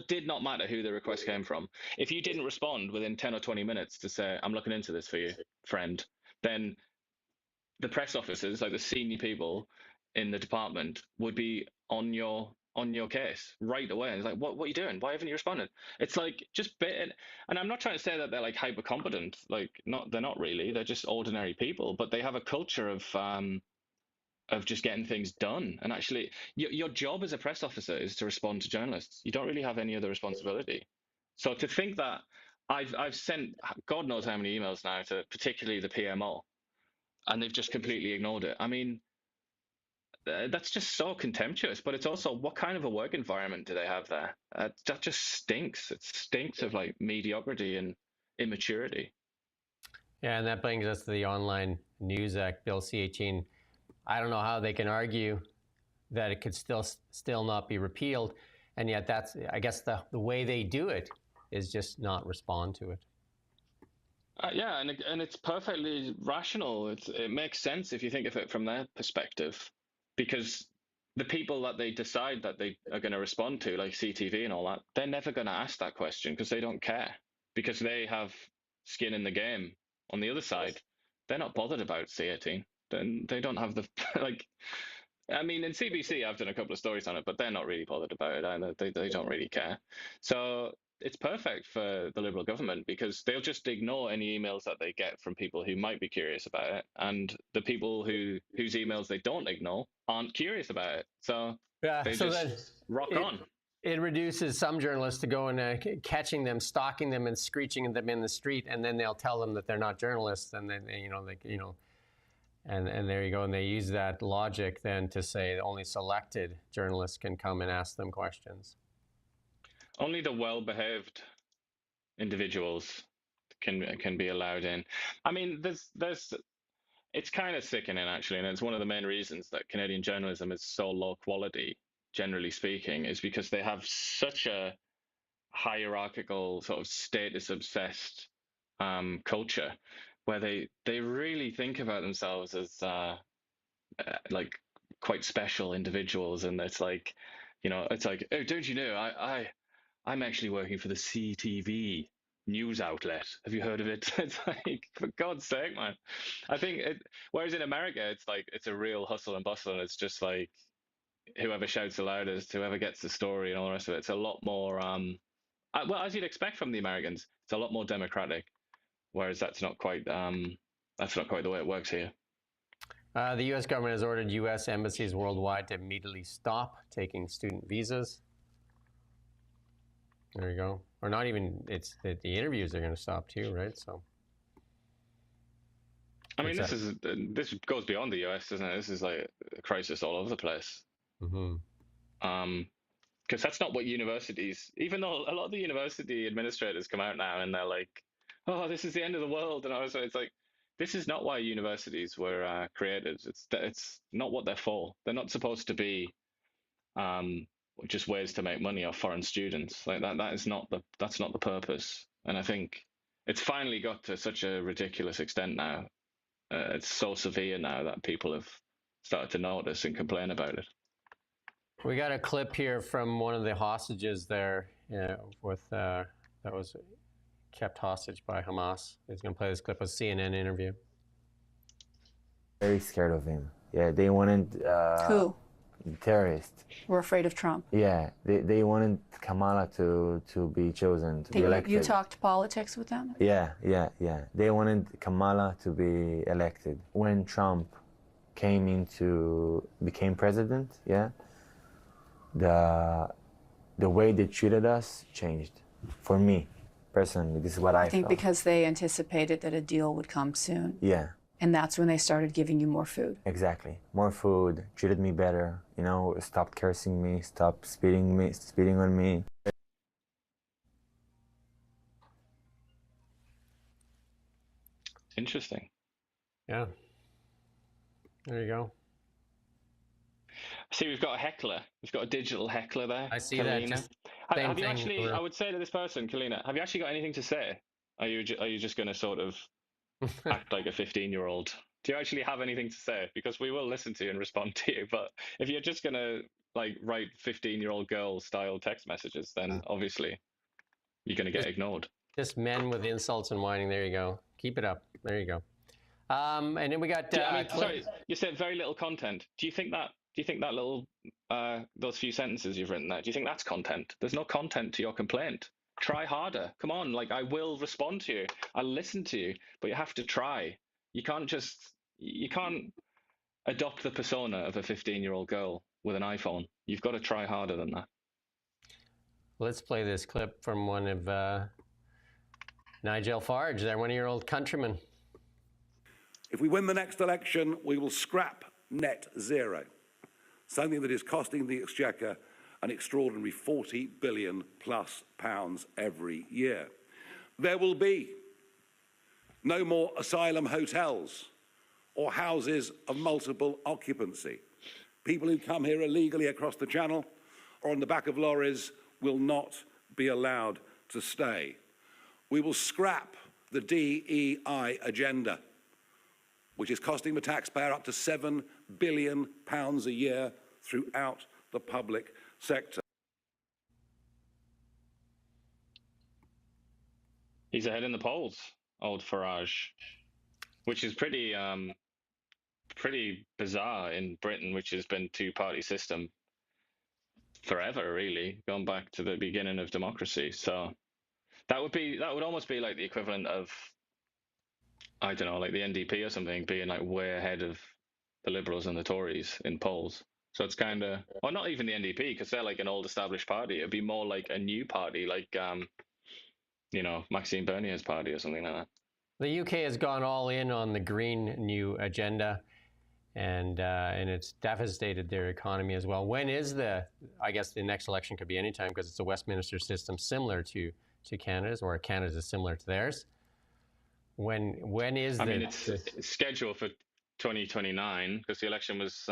did not matter who the request came from. If you didn't respond within 10 or 20 minutes to say, I'm looking into this for you, friend, then the press officers, like the senior people in the department, would be on your case right away. And it's like, what are you doing? Why haven't you responded? It's like, just bit. And I'm not trying to say that they're like hyper competent. They're not really. They're just ordinary people, but they have a culture of just getting things done. And actually, your job as a press officer is to respond to journalists. You don't really have any other responsibility. So to think that I've sent God knows how many emails now to particularly the PMO, and they've just completely ignored it. I mean, that's just so contemptuous. But it's also, what kind of a work environment do they have there? That just stinks. It stinks of like mediocrity and immaturity. Yeah, and that brings us to the Online News Act, Bill C-18. I don't know how they can argue that it could still not be repealed, and yet that's, I guess, the way they do it is just not respond to it. Yeah, and it's perfectly rational. It makes sense if you think of it from their perspective, because the people that they decide that they are going to respond to, like CTV and all that, they're never going to ask that question because they don't care, because they have skin in the game. On the other side, they're not bothered about C18. Then they don't have the like. I mean, in CBC, I've done a couple of stories on it, but they're not really bothered about it either. They don't really care. So it's perfect for the Liberal government because they'll just ignore any emails that they get from people who might be curious about it, and the people whose emails they don't ignore aren't curious about it. So yeah, they so just rock on. It reduces some journalists to go and catching them, stalking them, and screeching them in the street, and then they'll tell them that they're not journalists, and then and there you go, and they use that logic then to say only selected journalists can come and ask them questions. Only the well-behaved individuals can be allowed in. I mean, it's kind of sickening actually, and it's one of the main reasons that Canadian journalism is so low quality, generally speaking, is because they have such a hierarchical, sort of status-obsessed culture, where they really think about themselves as like quite special individuals, and it's like, it's like, oh, don't you know, I'm actually working for the CTV news outlet. Have you heard of it? It's like, for God's sake, man. I think whereas in America, it's like, it's a real hustle and bustle, and it's just like whoever shouts the loudest, whoever gets the story and all the rest of it. It's a lot more, well, as you'd expect from the Americans, it's a lot more democratic, whereas that's not quite the way it works here. The U.S. government has ordered U.S. embassies worldwide to immediately stop taking student visas. There you go. Or not even, it's the interviews are going to stop too, right? So. I mean, this goes beyond the U.S., doesn't it? This is like a crisis all over the place. Mm-hmm. Because that's not what universities, even though a lot of the university administrators come out now and they're like, oh, this is the end of the world. And also it's like, this is not why universities were created. It's not what they're for. They're not supposed to be just ways to make money off foreign students. Like that's not the purpose. And I think it's finally got to such a ridiculous extent now. It's so severe now that people have started to notice and complain about it. We got a clip here from one of the hostages there that was kept hostage by Hamas. He's going to play this clip of a CNN interview. Very scared of him. Yeah, they wanted... Who? The terrorists. We're afraid of Trump. Yeah, they wanted Kamala to be chosen, to be elected. You talked politics with them? Yeah. They wanted Kamala to be elected. When Trump became president, the way they treated us changed. For me, personally, this is what I think felt. because they anticipated that a deal would come soon. Yeah. And that's when they started giving you more food. Exactly. More food, treated me better, stopped cursing me, stopped spitting on me. Interesting. Yeah. There you go. See, we've got a heckler. We've got a digital heckler there. I see Kalina. that. Have you actually? I would say to this person, Kalina, have you actually got anything to say? Are you just going to sort of act like a 15-year-old? Do you actually have anything to say? Because we will listen to you and respond to you. But if you're just going to write 15-year-old girl style text messages, then obviously you're going to get ignored. Just men with insults and whining. There you go. Keep it up. There you go. And then we got. Sorry, you said very little content. Do you think that little those few sentences you've written there? Do you think that's content? There's no content to your complaint. Try harder. Come on, I will respond to you. I'll listen to you, but you have to try. You can't adopt the persona of a 15-year-old girl with an iPhone. You've got to try harder than that. Let's play this clip from one of Nigel Farage, their one-year-old countryman. If we win the next election, we will scrap net zero, something that is costing the Exchequer an extraordinary £40 billion plus every year. There will be No more asylum hotels or houses of multiple occupancy. People who come here illegally across the channel or on the back of lorries will not be allowed to stay. We will scrap the DEI agenda, which is costing the taxpayer up to £7 billion a year throughout the public sector. He's ahead in the polls, old Farage, which is pretty bizarre in Britain, which has been two-party system forever, really, going back to the beginning of democracy. So that would almost be like the equivalent of, I don't know, like the NDP or something being like way ahead of the Liberals and the Tories in polls. So it's kind of, or not even the NDP, because they're like an old established party. It'd be more like a new party, like you know, Maxime Bernier's party or something like that. The UK has gone all in on the Green New Agenda, and it's devastated their economy as well. When is I guess the next election could be anytime, because it's a Westminster system similar to Canada's, or Canada's is similar to theirs. When is I mean, it's scheduled for 2029, because the election was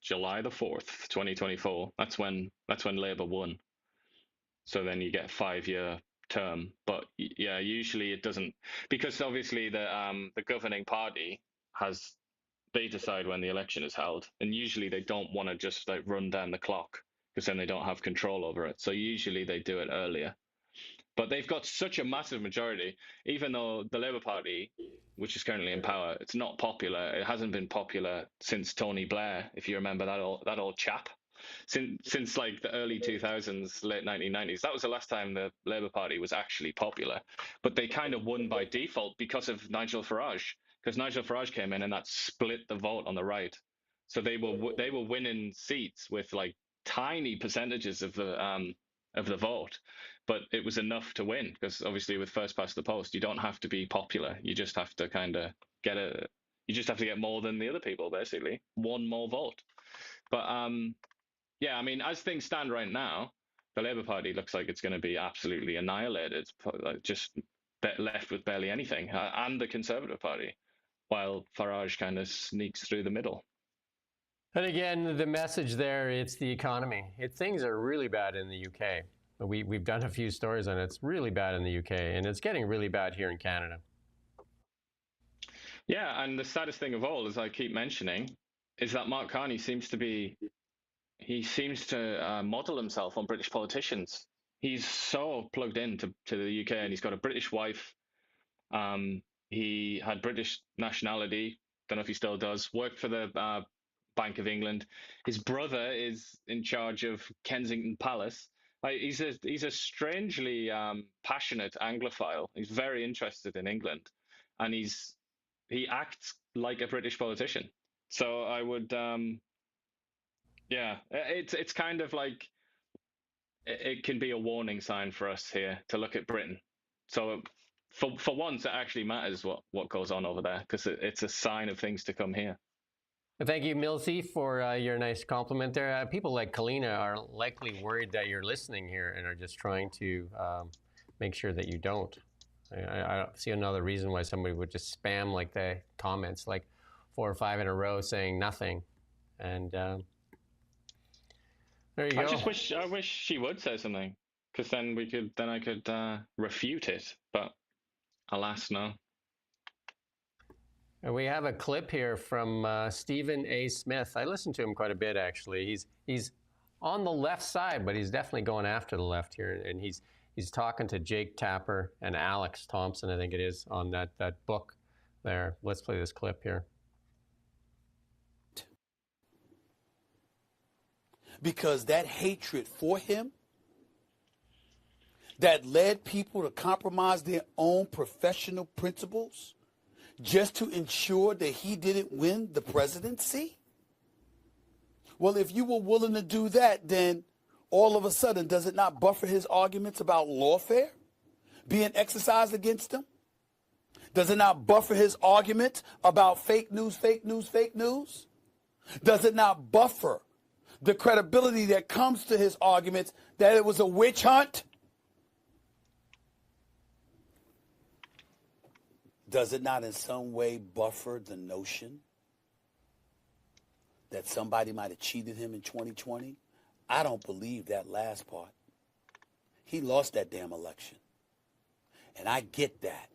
July the 4th, 2024. That's when Labour won. So then you get a 5-year term. But yeah, usually it doesn't, because obviously the governing party they decide when the election is held, and usually they don't want to just like run down the clock, because then they don't have control over it. So usually they do it earlier. But they've got such a massive majority, even though the Labour Party, which is currently in power, it's not popular. It hasn't been popular since Tony Blair, if you remember that old chap. Since like the early 2000s, late 1990s, that was the last time the Labour Party was actually popular. But they kind of won by default because of Nigel Farage, because Nigel Farage came in and that split the vote on the right. So they were winning seats with like tiny percentages of the vote, but it was enough to win, because obviously with first past the post, you don't have to be popular. You just have to get more than the other people, basically, one more vote. But yeah, I mean, as things stand right now, the Labour Party looks like it's going to be absolutely annihilated, just left with barely anything, and the Conservative Party, while Farage kind of sneaks through the middle. And again, the message there, it's the economy. Things are really bad in the UK. We've done a few stories on it. It's really bad in the UK, and it's getting really bad here in Canada. Yeah, and the saddest thing of all, as I keep mentioning, is that Mark Carney seems to model himself on British politicians. He's so plugged into the UK, and he's got a British wife. He had British nationality. Don't know if he still does. Worked for the Bank of England. His brother is in charge of Kensington Palace. He's a strangely passionate Anglophile. He's very interested in England, and he acts like a British politician. So I would, yeah, it's kind of like it can be a warning sign for us here to look at Britain. So for once, it actually matters what goes on over there, because it's a sign of things to come here. Thank you, Milsey, for your nice compliment there. People like Kalina are likely worried that you're listening here and are just trying to make sure that you don't. I don't see another reason why somebody would just spam like the comments, like 4 or 5 in a row saying nothing. And there you go. I wish she would say something, because then I could refute it. But alas, no. And we have a clip here from Stephen A. Smith. I listen to him quite a bit, actually. He's on the left side, but he's definitely going after the left here. And he's talking to Jake Tapper and Alex Thompson, I think it is, on that book there. Let's play this clip here. Because that hatred for him that led people to compromise their own professional principles just to ensure that he didn't win the presidency? Well, if you were willing to do that, then all of a sudden, does it not buffer his arguments about lawfare being exercised against him? Does it not buffer his argument about fake news, fake news, fake news? Does it not buffer the credibility that comes to his arguments that it was a witch hunt? does it not in some way buffer the notion that somebody might have cheated him in 2020? I don't believe that last part. He lost that damn election. And I get that.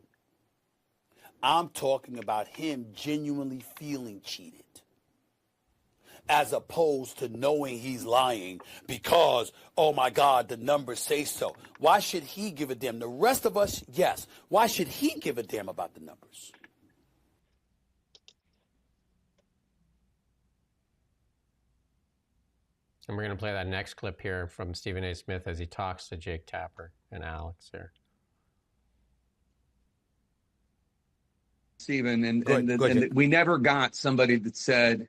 I'm talking about him genuinely feeling cheated, as opposed to knowing he's lying because, oh my God, the numbers say so. Why should he give a damn? The rest of us, yes. Why should he give a damn about the numbers? And we're going to play that next clip here from Stephen A. Smith as he talks to Jake Tapper and Alex here. Stephen, and we never got somebody that said,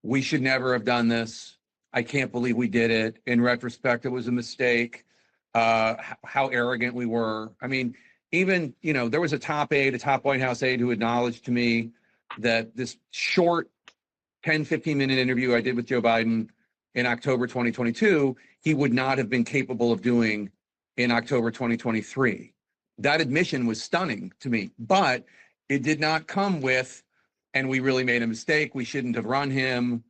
we should never have done this. I can't believe we did it. In retrospect, it was a mistake. How arrogant we were. I mean, even, there was a top White House aide who acknowledged to me that this short 10, 15-minute interview I did with Joe Biden in October 2022, he would not have been capable of doing in October 2023. That admission was stunning to me, but it did not come with, and we really made a mistake. We shouldn't have run him.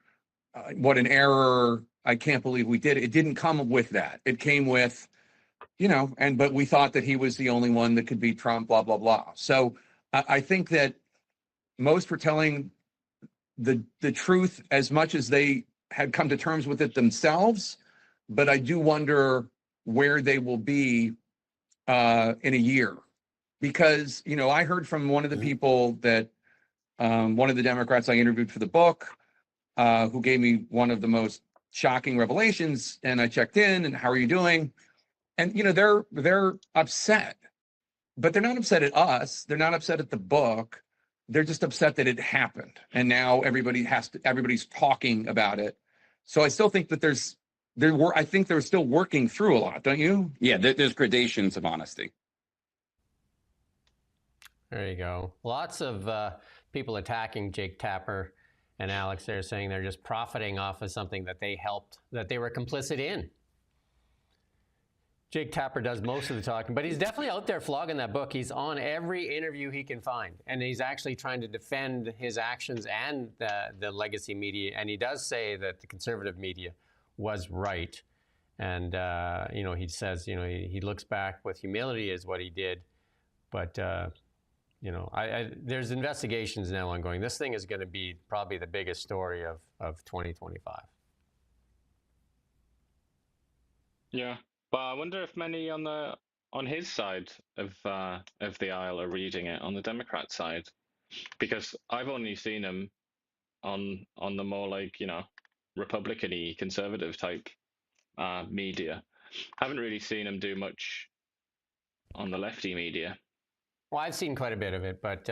What an error. I can't believe we did it. It didn't come with that. It came with, but we thought that he was the only one that could beat Trump, blah, blah, blah. So I think that most were telling the truth as much as they had come to terms with it themselves. But I do wonder where they will be in a year. Because, I heard from one of the people that, one of the Democrats I interviewed for the book, who gave me one of the most shocking revelations, and I checked in, and how are you doing? And, they're upset, but they're not upset at us. They're not upset at the book. They're just upset that it happened. And now everybody's talking about it. So I still think that I think they're still working through a lot, don't you? Yeah, there's gradations of honesty. There you go. Lots of people attacking Jake Tapper and Alex there, saying they're just profiting off of something that they were complicit in. Jake Tapper does most of the talking, but he's definitely out there flogging that book. He's on every interview he can find, and he's actually trying to defend his actions and the legacy media. And he does say that the conservative media was right. And, he says, he looks back with humility as what he did. But, there's investigations now ongoing. This thing is going to be probably the biggest story of 2025. Yeah, but I wonder if many on his side of the aisle are reading it on the Democrat side, because I've only seen him on the more Republican-y, conservative type media. Haven't really seen him do much on the lefty media. Well, I've seen quite a bit of it, but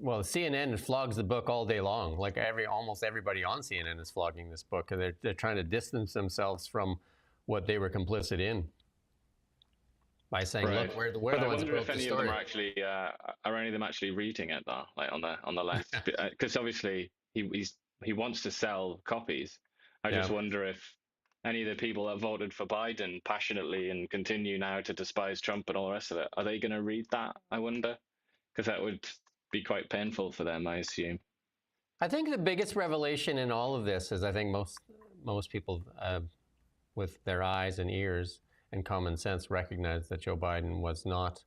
CNN flogs the book all day long. Like almost everybody on CNN is flogging this book, and they're trying to distance themselves from what they were complicit in by saying, right. "Look, we're the ones who broke the story." Any of them are any of them actually reading it though, like on the left? Because obviously he wants to sell copies. I just wonder if any of the people that voted for Biden passionately and continue now to despise Trump and all the rest of it, are they going to read that, I wonder? Because that would be quite painful for them, I assume. I think the biggest revelation in all of this is I think most people with their eyes and ears and common sense recognize that Joe Biden was not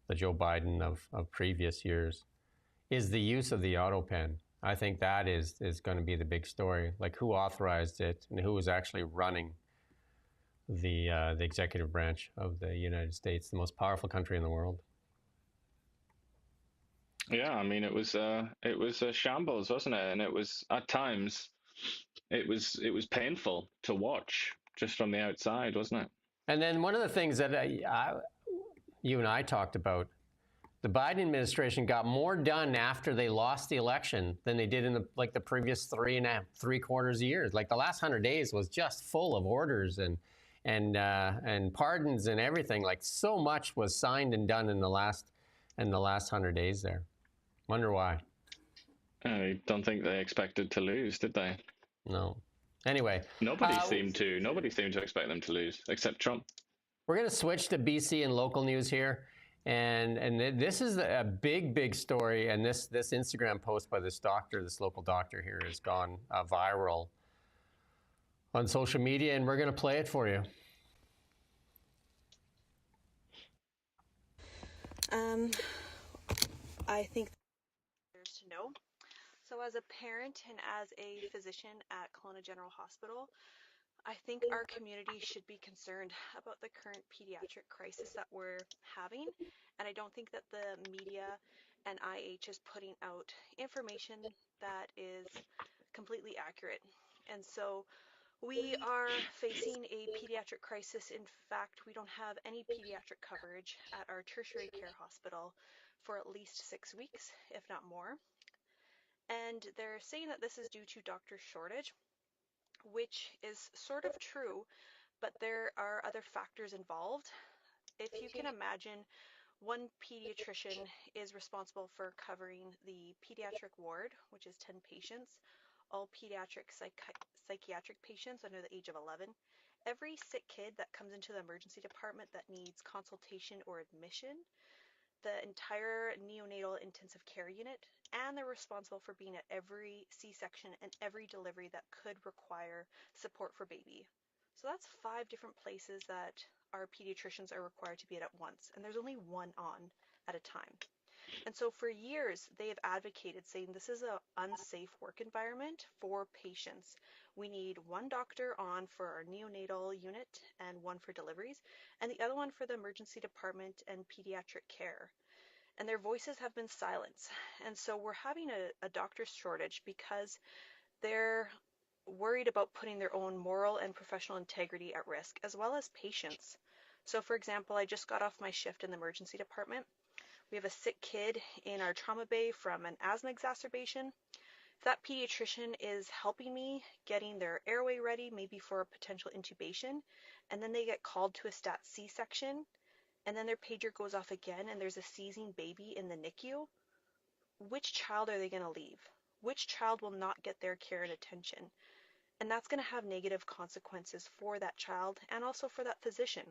the Joe Biden of previous years, is the use of the auto pen. I think that is going to be the big story, like who authorized it and who was actually running the executive branch of the United States, the most powerful country in the world. Yeah, I mean, it was a shambles, wasn't it? And it was at times, it was painful to watch just from the outside, wasn't it? And then one of the things that you and I talked about, the Biden administration got more done after they lost the election than they did in the previous 3.75 years. Like the last 100 days was just full of orders and pardons and everything. Like so much was signed and done in the last 100 days there. Wonder why. I don't think they expected to lose, did they? No. Anyway, nobody seemed to expect them to lose except Trump. We're going to switch to BC and local news here. And this is a big story. And this Instagram post by this doctor, this local doctor here, has gone viral on social media, and we're going to play it for you. I think there's to know. So as a parent and as a physician at Kelowna General Hospital, I think our community should be concerned about the current pediatric crisis that we're having. And I don't think that the media and IH is putting out information that is completely accurate. And so we are facing a pediatric crisis. In fact, we don't have any pediatric coverage at our tertiary care hospital for at least 6 weeks, if not more. And they're saying that this is due to doctor shortage, which is sort of true, but there are other factors involved. If you can imagine, one pediatrician is responsible for covering the pediatric ward, which is 10 patients, all pediatric psychiatric patients under the age of 11, every sick kid that comes into the emergency department that needs consultation or admission, the entire neonatal intensive care unit, and they're responsible for being at every C-section and every delivery that could require support for baby. So that's 5 different places that our pediatricians are required to be at once, and there's only one on at a time. And so for years, they have advocated saying this is an unsafe work environment for patients. We need one doctor on for our neonatal unit and one for deliveries, and the other one for the emergency department and pediatric care. And their voices have been silenced. And so we're having a doctor shortage because they're worried about putting their own moral and professional integrity at risk, as well as patients. So for example, I just got off my shift in the emergency department. We have a sick kid in our trauma bay from an asthma exacerbation. That pediatrician is helping me getting their airway ready, maybe for a potential intubation, and then they get called to a stat C-section, and then their pager goes off again and there's a seizing baby in the NICU. Which child are they going to leave? Which child will not get their care and attention? And that's going to have negative consequences for that child and also for that physician.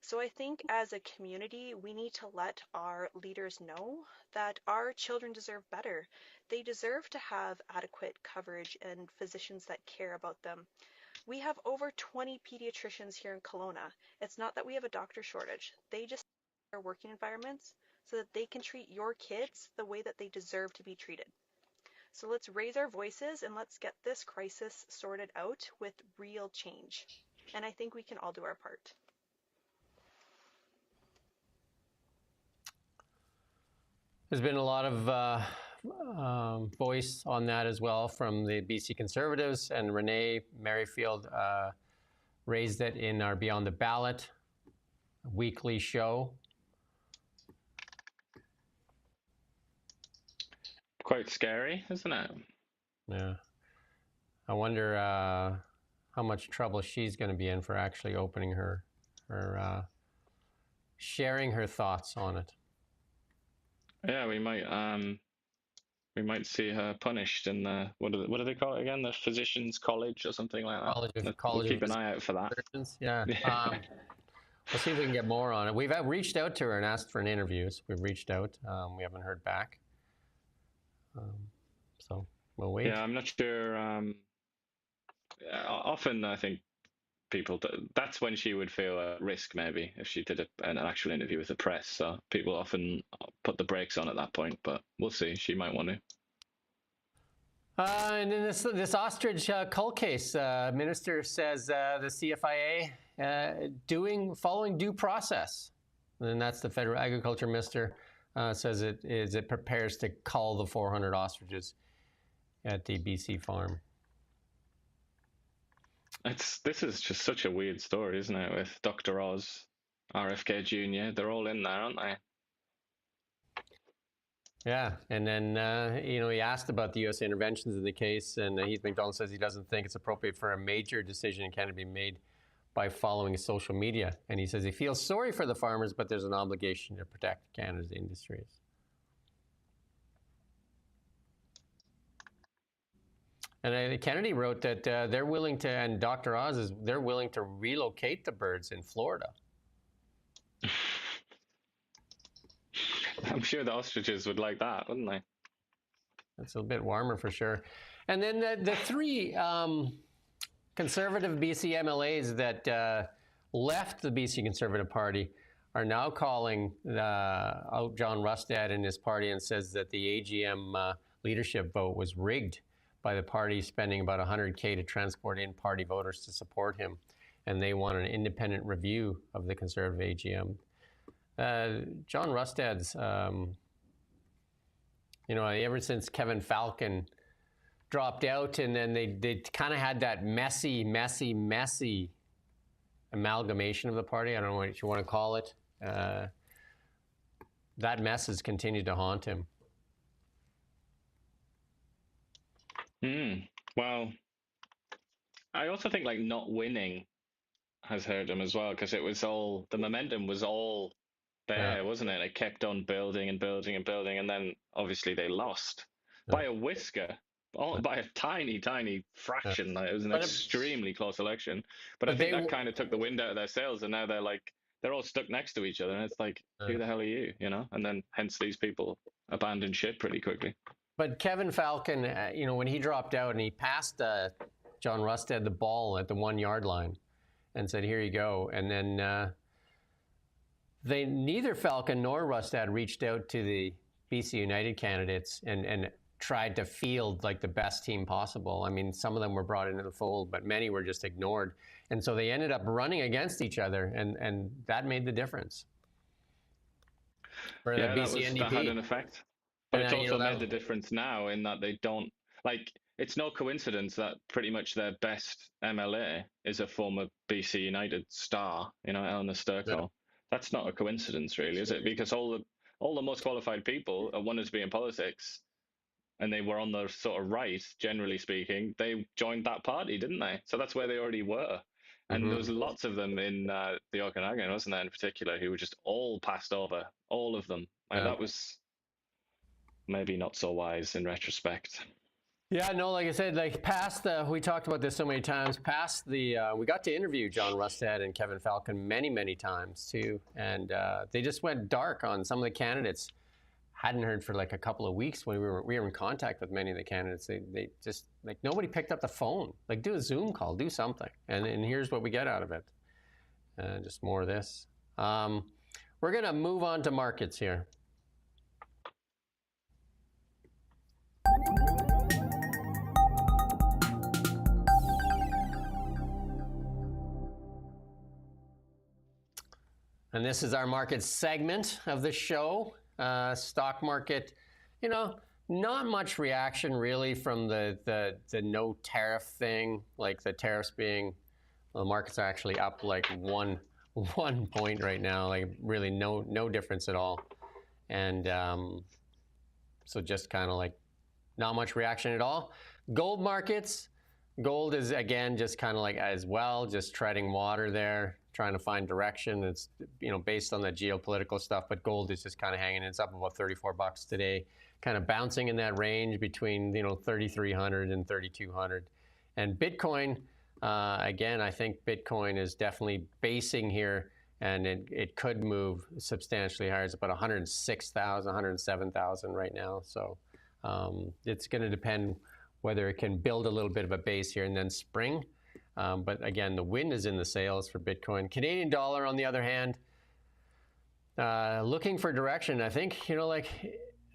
So I think as a community, we need to let our leaders know that our children deserve better. They deserve to have adequate coverage and physicians that care about them. We have over 20 pediatricians here in Kelowna. It's not that we have a doctor shortage. They just are working environments so that they can treat your kids the way that they deserve to be treated. So let's raise our voices and let's get this crisis sorted out with real change. And I think we can all do our part. There's been a lot of voice on that as well from the BC Conservatives, and Renee Merrifield raised it in our Beyond the Ballot weekly show. Quite scary, isn't it? Yeah. I wonder how much trouble she's going to be in for actually opening her sharing her thoughts on it. Yeah, we might see her punished in the what do they call it again? The Physicians College or something like that. We'll keep an eye out for that. Yeah. We'll see if we can get more on it. We've reached out to her and asked for an interview. So we've reached out. We haven't heard back. So we'll wait. Yeah, I'm not sure. Often I think that's when she would feel at risk, maybe, if she did an actual interview with the press. So people often put the brakes on at that point, but we'll see. She might want to. And in this ostrich cull case, minister says the CFIA following due process, and that's the federal agriculture minister says it prepares to cull the 400 ostriches at the BC farm. This is just such a weird story, isn't it? With Dr. Oz, RFK Jr., they're all in there, aren't they? Yeah, and then he asked about the U.S. interventions in the case, and Heath McDonald says he doesn't think it's appropriate for a major decision in Canada to be made by following social media, and he says he feels sorry for the farmers, but there's an obligation to protect Canada's industries. And Kennedy wrote that they're willing to, and Dr. Oz they're willing to relocate the birds in Florida. I'm sure the ostriches would like that, wouldn't they? It's a bit warmer for sure. And then the three conservative BC MLAs that left the BC Conservative Party are now calling out John Rustad and his party and says that the AGM leadership vote was rigged by the party spending about $100K to transport in party voters to support him. And they want an independent review of the Conservative AGM. John Rustad's, ever since Kevin Falcon dropped out, and then they kind of had that messy amalgamation of the party. I don't know what you want to call it. That mess has continued to haunt him. Well, I also think like not winning has hurt him as well, because the momentum was all there, wasn't it? It kept on building and building and building, and then obviously they lost by a whisker, by a tiny fraction. It was an extremely close election, but I think that kind of took the wind out of their sails, and now they're all stuck next to each other, and it's like, who the hell are you, and then hence these people abandoned ship pretty quickly. But Kevin Falcon, when he dropped out and he passed John Rustad the ball at the 1 yard line and said, here you go. And then neither Falcon nor Rustad reached out to the BC United candidates and tried to field like the best team possible. I mean, some of them were brought into the fold, but many were just ignored. And so they ended up running against each other, and that made the difference. For the BC NDP. That had an effect. But it's also made the difference now in that they don't, it's no coincidence that pretty much their best MLA is a former BC United star, Eleanor Sturkle. Yeah. That's not a coincidence, really, is it? Because all the most qualified people wanted to be in politics, and they were on the sort of right, generally speaking. They joined that party, didn't they? So that's where they already were. And there was lots of them in the Okanagan, wasn't there, in particular, who were just all passed over, all of them. And that was maybe not so wise in retrospect. Yeah, no, like I said, we talked about this so many times, we got to interview John Rustad and Kevin Falcon many times too. And they just went dark on some of the candidates. Hadn't heard for like a couple of weeks when we were in contact with many of the candidates. They just, nobody picked up the phone. Do a Zoom call, do something. And here's what we get out of it. Just more of this. We're going to move on to markets here. And this is our market segment of the show. Stock market, not much reaction really from the no tariff thing, like the tariffs being, the markets are actually up like one point right now, like really no difference at all. And so just kind of like not much reaction at all. Gold markets, gold is again just kind of like as well, just treading water there, trying to find direction. It's based on the geopolitical stuff, but gold is just kind of hanging. It's up about $34 today, kind of bouncing in that range between 3,300 and 3,200. And Bitcoin, again, I think Bitcoin is definitely basing here, and it could move substantially higher. It's about 106,000, 107,000 right now. So it's going to depend whether it can build a little bit of a base here and then spring. But again, the wind is in the sails for Bitcoin. Canadian dollar, on the other hand, looking for direction. I think, like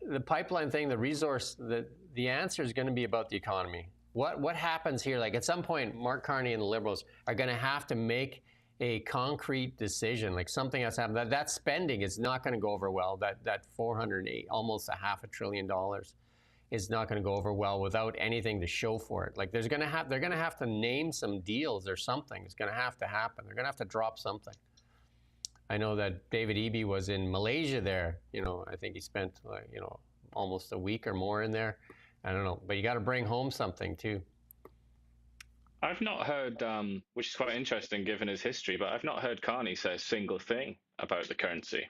the pipeline thing, the resource, the answer is going to be about the economy. What happens here? Like at some point, Mark Carney and the Liberals are going to have to make a concrete decision. Like something has happened. That spending is not going to go over well. That 408, almost $500 billion. Is not going to go over well without anything to show for it. Like they're going to have to name some deals or something. It's going to have to happen. They're going to have to drop something. I know that David Eby was in Malaysia there. I think he spent almost a week or more in there. I don't know, but you got to bring home something too. I've not heard, which is quite interesting given his history, but I've not heard Carney say a single thing about the currency.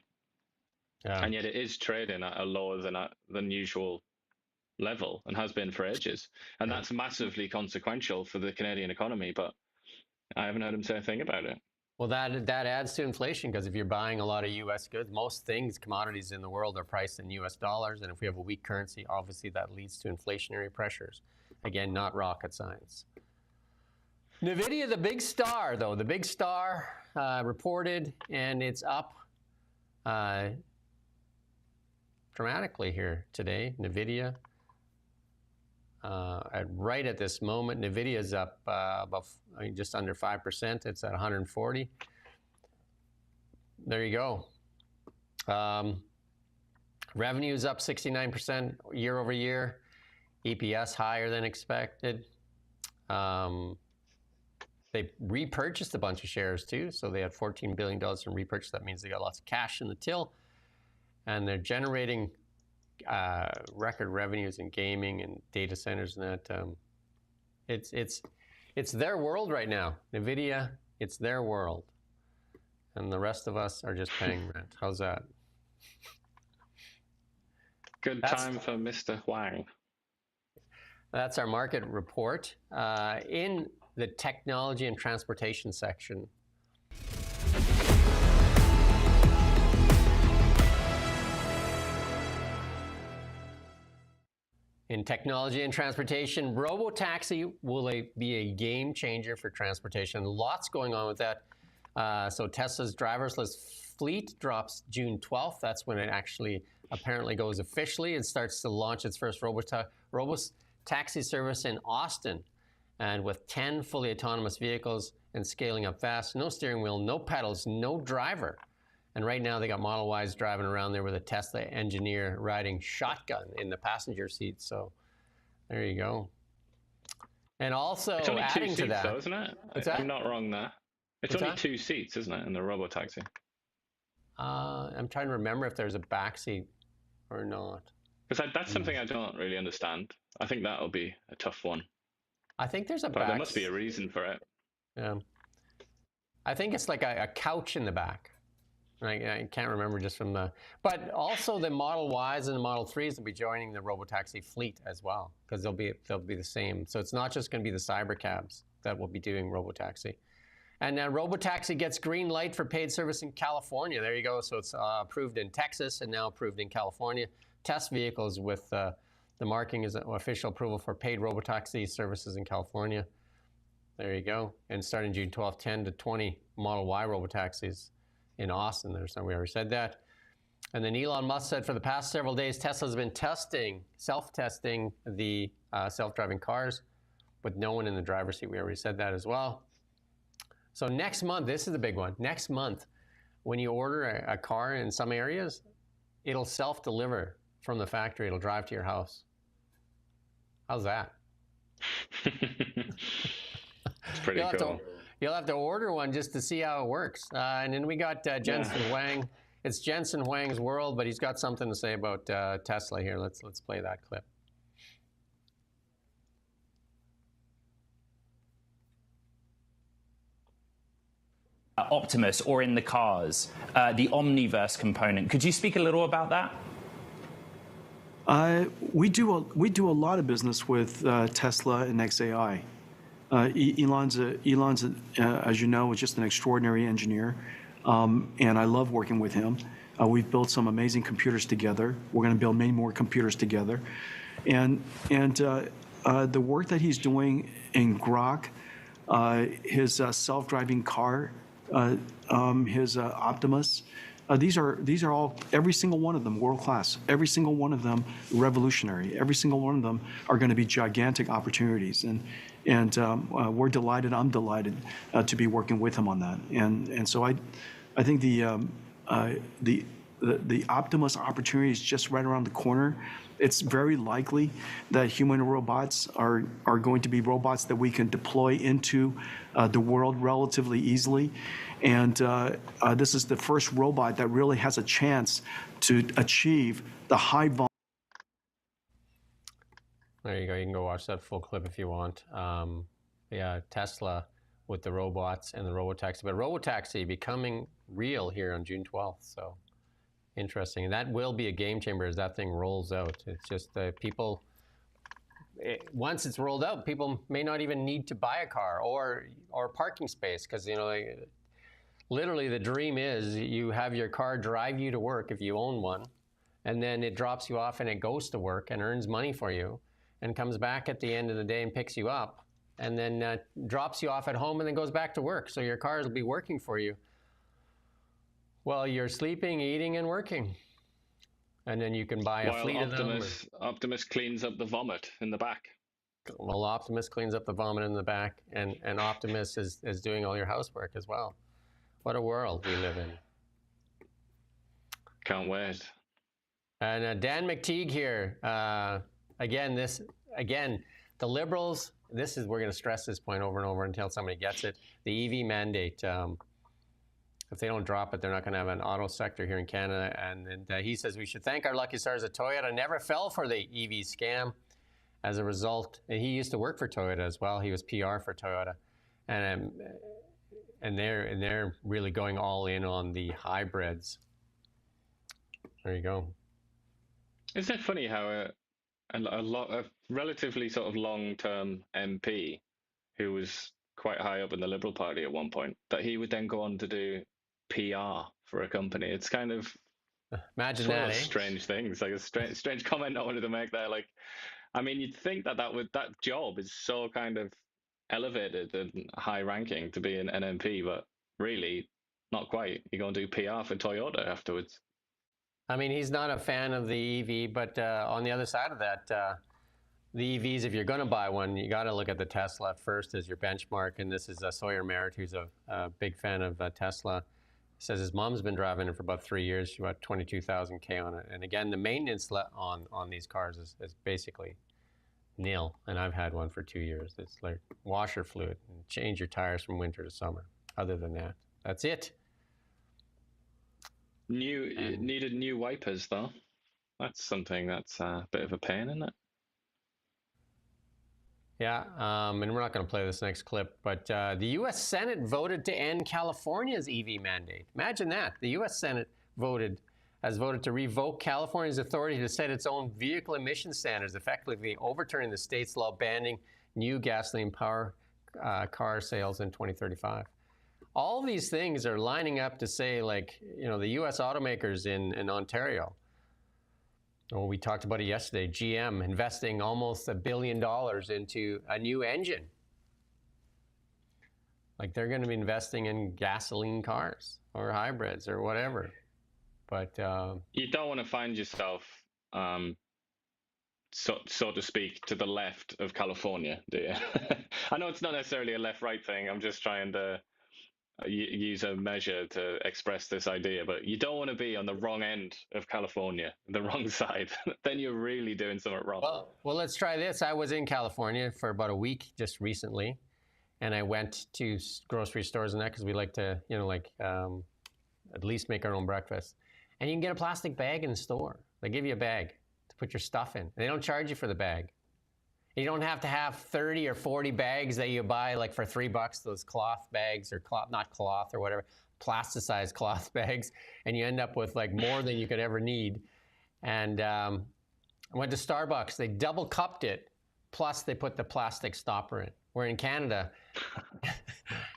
Yeah. And yet it is trading at a lower than usual level and has been for ages, and that's massively consequential for the Canadian economy, but I haven't heard him say a thing about it. Well, that adds to inflation, because if you're buying a lot of U.S. goods, most things, commodities in the world are priced in U.S. dollars. And if we have a weak currency, obviously that leads to inflationary pressures. Again, not rocket science. NVIDIA, the big star, though. The big star reported, and it's up dramatically here today. NVIDIA, right at this moment, NVIDIA is up just under 5%. It's at 140. There you go. Revenue is up 69% year over year. EPS higher than expected. They repurchased a bunch of shares too, so they had $14 billion in repurchase. That means they got lots of cash in the till, and they're generating record revenues in gaming and data centers and that. It's their world right now. NVIDIA, it's their world, and the rest of us are just paying rent. How's that? Good time for Mr. Huang. That's our market report. In the technology and transportation section. In technology and transportation, Robo-taxi will be a game changer for transportation. Lots going on with that. So Tesla's driverless fleet drops June 12th. That's when it actually apparently goes officially. It starts to launch its first Robo-taxi service in Austin. And with 10 fully autonomous vehicles and scaling up fast, no steering wheel, no pedals, no driver. And right now they got Model Ys driving around there with a Tesla engineer riding shotgun in the passenger seat. So there you go. And also it's only adding two to seats, that, though, isn't it? I'm not wrong there. It's What's only that? 2 seats, isn't it, in the Robo-taxi? I'm trying to remember if there's a back seat or not. Because that's something I don't really understand. I think that'll be a tough one. I think there's a But back. there must be a reason for it. Yeah. I think it's like a couch in the back. I can't remember just from the. But also the Model Ys and the Model 3s will be joining the Robo-taxi fleet as well, because they'll be the same. So it's not just going to be the cybercabs that will be doing Robo-taxi. And now Robo-taxi gets green light for paid service in California. There you go. So it's approved in Texas and now approved in California. Test vehicles with the marking is official approval for paid Robo-taxi services in California. There you go. And starting June 12th, 10 to 20 Model Y Robo-taxis in Austin. We already said that. And then Elon Musk said for the past several days, Tesla's been self-testing the self-driving cars with no one in the driver's seat. We already said that as well. So next month, this is the big one. Next month, when you order a car in some areas, it'll self-deliver from the factory. It'll drive to your house. How's that? It's pretty cool. You'll have to order one just to see how it works. And then we got Jensen Huang. It's Jensen Huang's world, but he's got something to say about Tesla here. Let's play that clip. Optimus or in the cars, the Omniverse component. Could you speak a little about that? We do a lot of business with Tesla and xAI. Elon's, as you know, is just an extraordinary engineer, and I love working with him. We've built some amazing computers together. We're going to build many more computers together, and the work that he's doing in Grok, his self-driving car, his Optimus. These are all, every single one of them, world class. Every single one of them revolutionary. Every single one of them are going to be gigantic opportunities, and we're delighted. I'm delighted to be working with him on that. And so I think the Optimus opportunity is just right around the corner. It's very likely that human robots are going to be robots that we can deploy into the world relatively easily. And this is the first robot that really has a chance to achieve the high volume. There you go. You can go watch that full clip if you want. Yeah, Tesla with the robots and the Robo-taxi. But Robo-taxi becoming real here on June 12th. So interesting. And that will be a game changer as that thing rolls out. It's just people, once it's rolled out, people may not even need to buy a car or parking space, because literally the dream is you have your car drive you to work if you own one, and then it drops you off and it goes to work and earns money for you and comes back at the end of the day and picks you up and then drops you off at home and then goes back to work. So your cars will be working for you while you're sleeping, eating, and working. And then you can buy a fleet of them. Optimus cleans up the vomit in the back. Well, Optimus cleans up the vomit in the back, and Optimus is doing all your housework as well. What a world we live in. Can't wait. And Dan McTeague here. Again, the Liberals, we're going to stress this point over and over until somebody gets it. The EV mandate, if they don't drop it, they're not going to have an auto sector here in Canada. And he says we should thank our lucky stars that Toyota never fell for the EV scam. As a result, and he used to work for Toyota as well. He was PR for Toyota, and they're really going all in on the hybrids. There you go. Isn't it funny how a relatively sort of long-term MP who was quite high up in the Liberal Party at one point, that he would then go on to do PR for a company? It's kind of imagine that, strange things, like a strange comment I wanted to make there. Like, I mean, you'd think that job is so kind of elevated and high ranking to be an MP, but really not quite. You go and do PR for Toyota afterwards. I mean, he's not a fan of the EV, but on the other side of that, the EVs, if you're going to buy one, you got to look at the Tesla first as your benchmark. And this is Sawyer Merritt, who's a big fan of Tesla. He says his mom's been driving it for about 3 years. She got 22,000 K on it. And again, the maintenance on these cars is basically nil. And I've had one for 2 years. It's like washer fluid and change your tires from winter to summer. Other than that, that's it. Needed new wipers though. That's something that's a bit of a pain, isn't it? Yeah, and we're not going to play this next clip, but the U.S. Senate voted to end California's EV mandate. Imagine that. The U.S. Senate has voted to revoke California's authority to set its own vehicle emission standards, effectively overturning the state's law banning new gasoline-powered car sales in 2035. All these things are lining up to say, like, you know, the U.S. automakers in Ontario. Well, we talked about it yesterday. GM investing almost $1 billion into a new engine. Like, they're going to be investing in gasoline cars or hybrids or whatever. But you don't want to find yourself, so to speak, to the left of California, do you? I know it's not necessarily a left-right thing. I'm just trying to use a measure to express this idea, but you don't want to be on the wrong end of California, the wrong side. Then you're really doing something wrong. Well, let's try this. I was in California for about a week just recently, and I went to grocery stores and that because we like to, you know, like at least make our own breakfast. And you can get a plastic bag in the store. They give you a bag to put your stuff in. They don't charge you for the bag. You don't have to have 30 or 40 bags that you buy like for $3, those cloth bags or not cloth or whatever, plasticized cloth bags. And you end up with like more than you could ever need. And I went to Starbucks, they double cupped it. Plus they put the plastic stopper in. Where in Canada,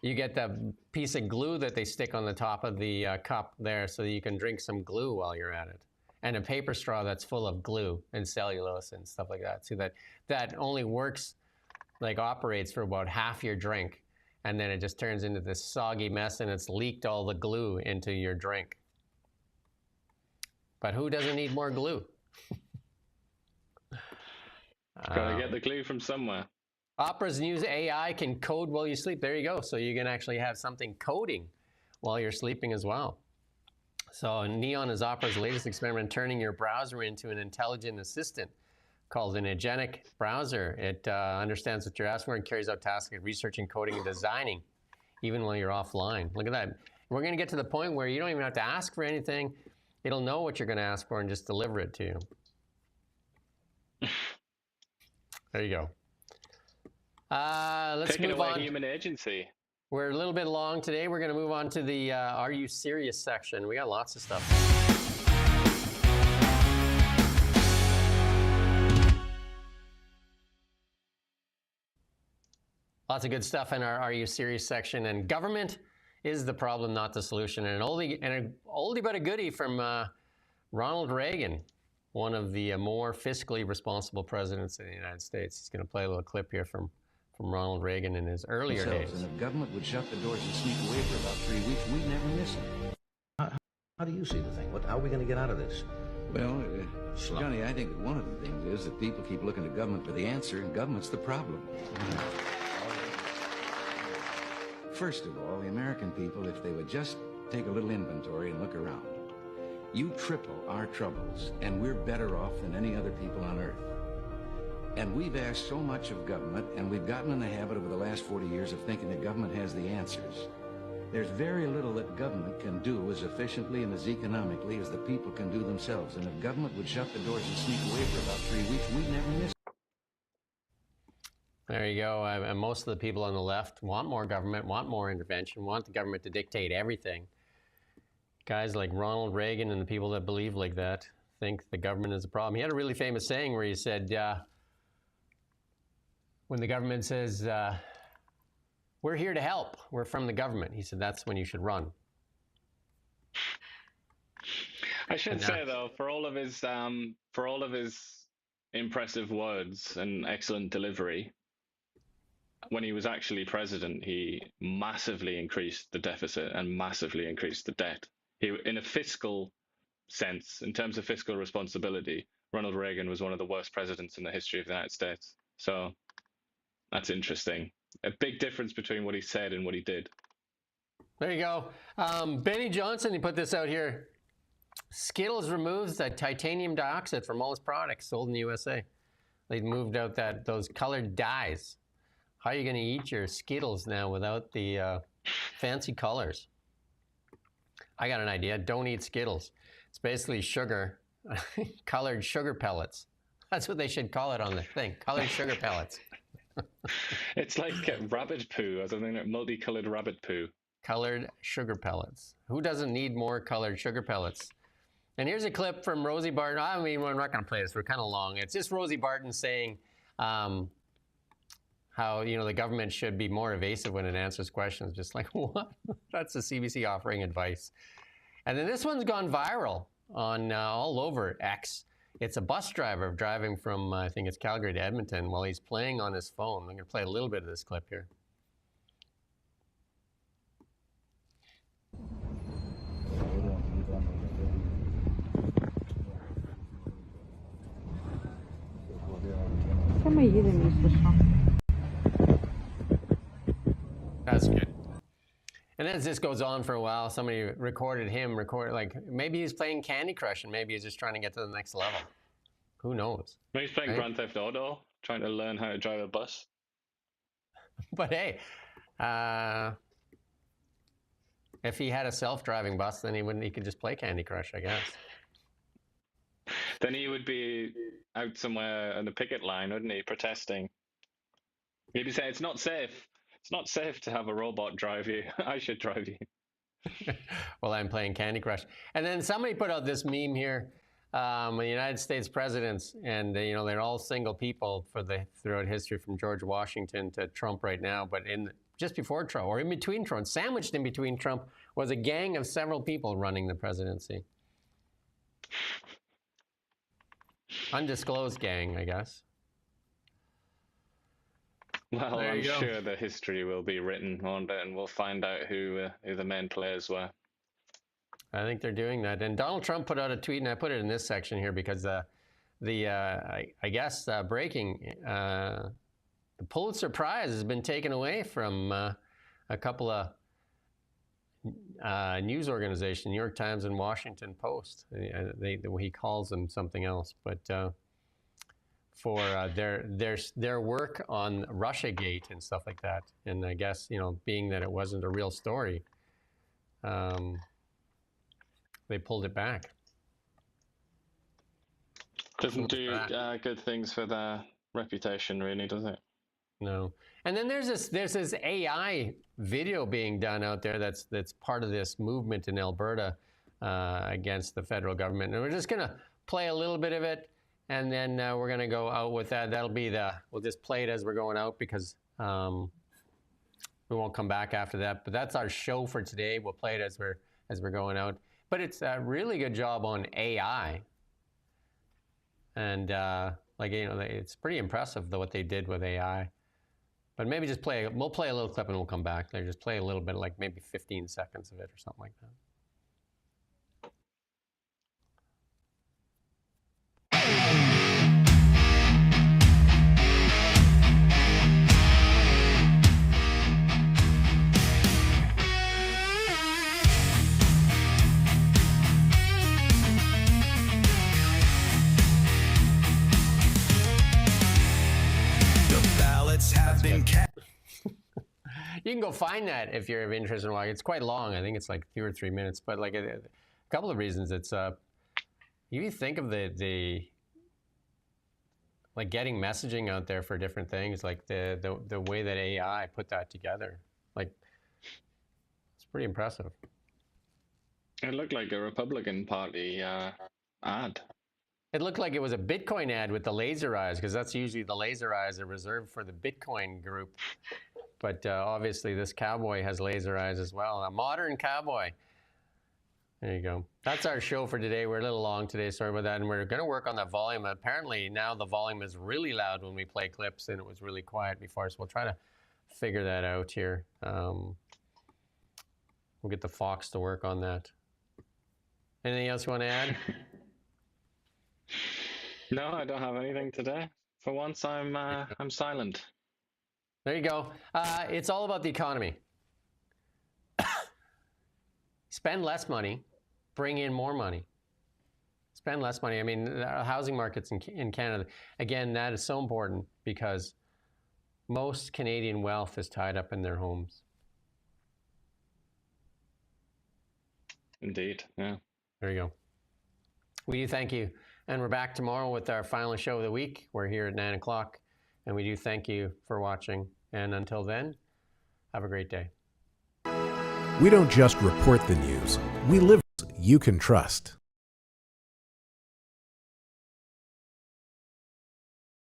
you get the piece of glue that they stick on the top of the cup there so that you can drink some glue while you're at it. And a paper straw that's full of glue and cellulose and stuff like that. So that only works, like operates for about half your drink. And then it just turns into this soggy mess and it's leaked all the glue into your drink. But who doesn't need more glue? Gotta get the glue from somewhere. Opera's news AI can code while you sleep. There you go. So you can actually have something coding while you're sleeping as well. So Neon is Opera's latest experiment, turning your browser into an intelligent assistant called an agentic browser. It understands what you're asking for and carries out tasks like researching, coding, and designing, even while you're offline. Look at that. We're going to get to the point where you don't even have to ask for anything. It'll know what you're going to ask for and just deliver it to you. There you go. Let's Taking move away on. Human agency. We're a little bit long today. We're going to move on to the Are You Serious section. We got lots of stuff. Lots of good stuff in our Are You Serious section. And government is the problem, not the solution. And an oldie but a goodie from Ronald Reagan, one of the more fiscally responsible presidents in the United States. He's going to play a little clip here from Ronald Reagan in his earlier days. And if government would shut the doors and sneak away for about 3 weeks, we'd never miss them. How do you see the thing? How are we going to get out of this? Well, Johnny, I think that one of the things is that people keep looking to government for the answer, and government's the problem. First of all, the American people, if they would just take a little inventory and look around, you triple our troubles, and we're better off than any other people on earth. And we've asked so much of government, and we've gotten in the habit over the last 40 years of thinking that government has the answers. There's very little that government can do as efficiently and as economically as the people can do themselves. And if government would shut the doors and sneak away for about 3 weeks, we'd never miss. There you go. And most of the people on the left want more government, want more intervention, want the government to dictate everything. Guys like Ronald Reagan and the people that believe like that think the government is a problem. He had a really famous saying where he said, when the government says, we're here to help, we're from the government, he said, that's when you should run. I should say, though, for all of his impressive words and excellent delivery, when he was actually president, he massively increased the deficit and massively increased the debt. In a fiscal sense, in terms of fiscal responsibility, Ronald Reagan was one of the worst presidents in the history of the United States. So that's interesting. A big difference between what he said and what he did. There you go. Benny Johnson, he put this out here. Skittles removes the titanium dioxide from all its products sold in the USA. They moved out those colored dyes. How are you going to eat your Skittles now without the fancy colors? I got an idea. Don't eat Skittles. It's basically sugar, colored sugar pellets. That's what they should call it on the thing, colored sugar pellets. It's like rabbit poo or something, like multicolored rabbit poo. Colored sugar pellets. Who doesn't need more colored sugar pellets? And here's a clip from Rosie Barton. I mean, we're not going to play this. We're kind of long. It's just Rosie Barton saying how, the government should be more evasive when it answers questions. Just like, what? That's the CBC offering advice. And then this one's gone viral on all over X. It's a bus driver driving from, I think it's Calgary to Edmonton, while he's playing on his phone. I'm going to play a little bit of this clip here. That's good. And then this goes on for a while. Somebody recorded like maybe he's playing Candy Crush and maybe he's just trying to get to the next level. Who knows? Maybe he's playing Grand Theft Auto, trying to learn how to drive a bus. But hey, if he had a self-driving bus, then he could just play Candy Crush, I guess. Then he would be out somewhere on the picket line, wouldn't he, protesting? He'd be saying, it's not safe. It's not safe to have a robot drive you. I should drive you. Well, I'm playing Candy Crush. And then somebody put out this meme here, the United States presidents, and they're all single people throughout history, from George Washington to Trump right now. But just before Trump, or in between Trump, sandwiched in between Trump, was a gang of several people running the presidency. Undisclosed gang, I guess. Well, I'm sure the history will be written on it, and we'll find out who the main players were. I think they're doing that. And Donald Trump put out a tweet, and I put it in this section here because I guess breaking, the Pulitzer Prize has been taken away from a couple of news organizations, New York Times and Washington Post. He calls them something else, but for their work on Russiagate and stuff like that. And I guess, being that it wasn't a real story, they pulled it back. Doesn't do good things for their reputation, really, does it? No. And then there's this AI video being done out there that's part of this movement in Alberta against the federal government. And we're just going to play a little bit of it, and then we're going to go out with that. We'll just play it as we're going out because We won't come back after that. But that's our show for today. We'll play it as we're going out. But it's a really good job on AI. And it's pretty impressive what they did with AI. But maybe just we'll play a little clip and we'll come back. They just play a little bit, like maybe 15 seconds of it or something like that. You can go find that if you're interested in watching. It's quite long. I think it's like 2 or 3 minutes. But like a couple of reasons, it's you think of the like getting messaging out there for different things, like the way that AI put that together. Like it's pretty impressive. It looked like a Republican Party ad. It looked like it was a Bitcoin ad with the laser eyes, because that's usually the laser eyes are reserved for the Bitcoin group. But obviously this cowboy has laser eyes as well. A modern cowboy. There you go. That's our show for today. We're a little long today. Sorry about that. And we're going to work on that volume. Apparently now the volume is really loud when we play clips, and it was really quiet before. So we'll try to figure that out here. We'll get the Fox to work on that. Anything else you want to add? No, I don't have anything today. For once, I'm silent. There you go. It's all about the economy. Spend less money, bring in more money. Spend less money. I mean, the housing markets in Canada, again, that is so important because most Canadian wealth is tied up in their homes. Indeed, yeah. There you go. We do thank you. And we're back tomorrow with our final show of the week. We're here at 9 o'clock. And we do thank you for watching. And until then, have a great day. We don't just report the news. We live you can trust.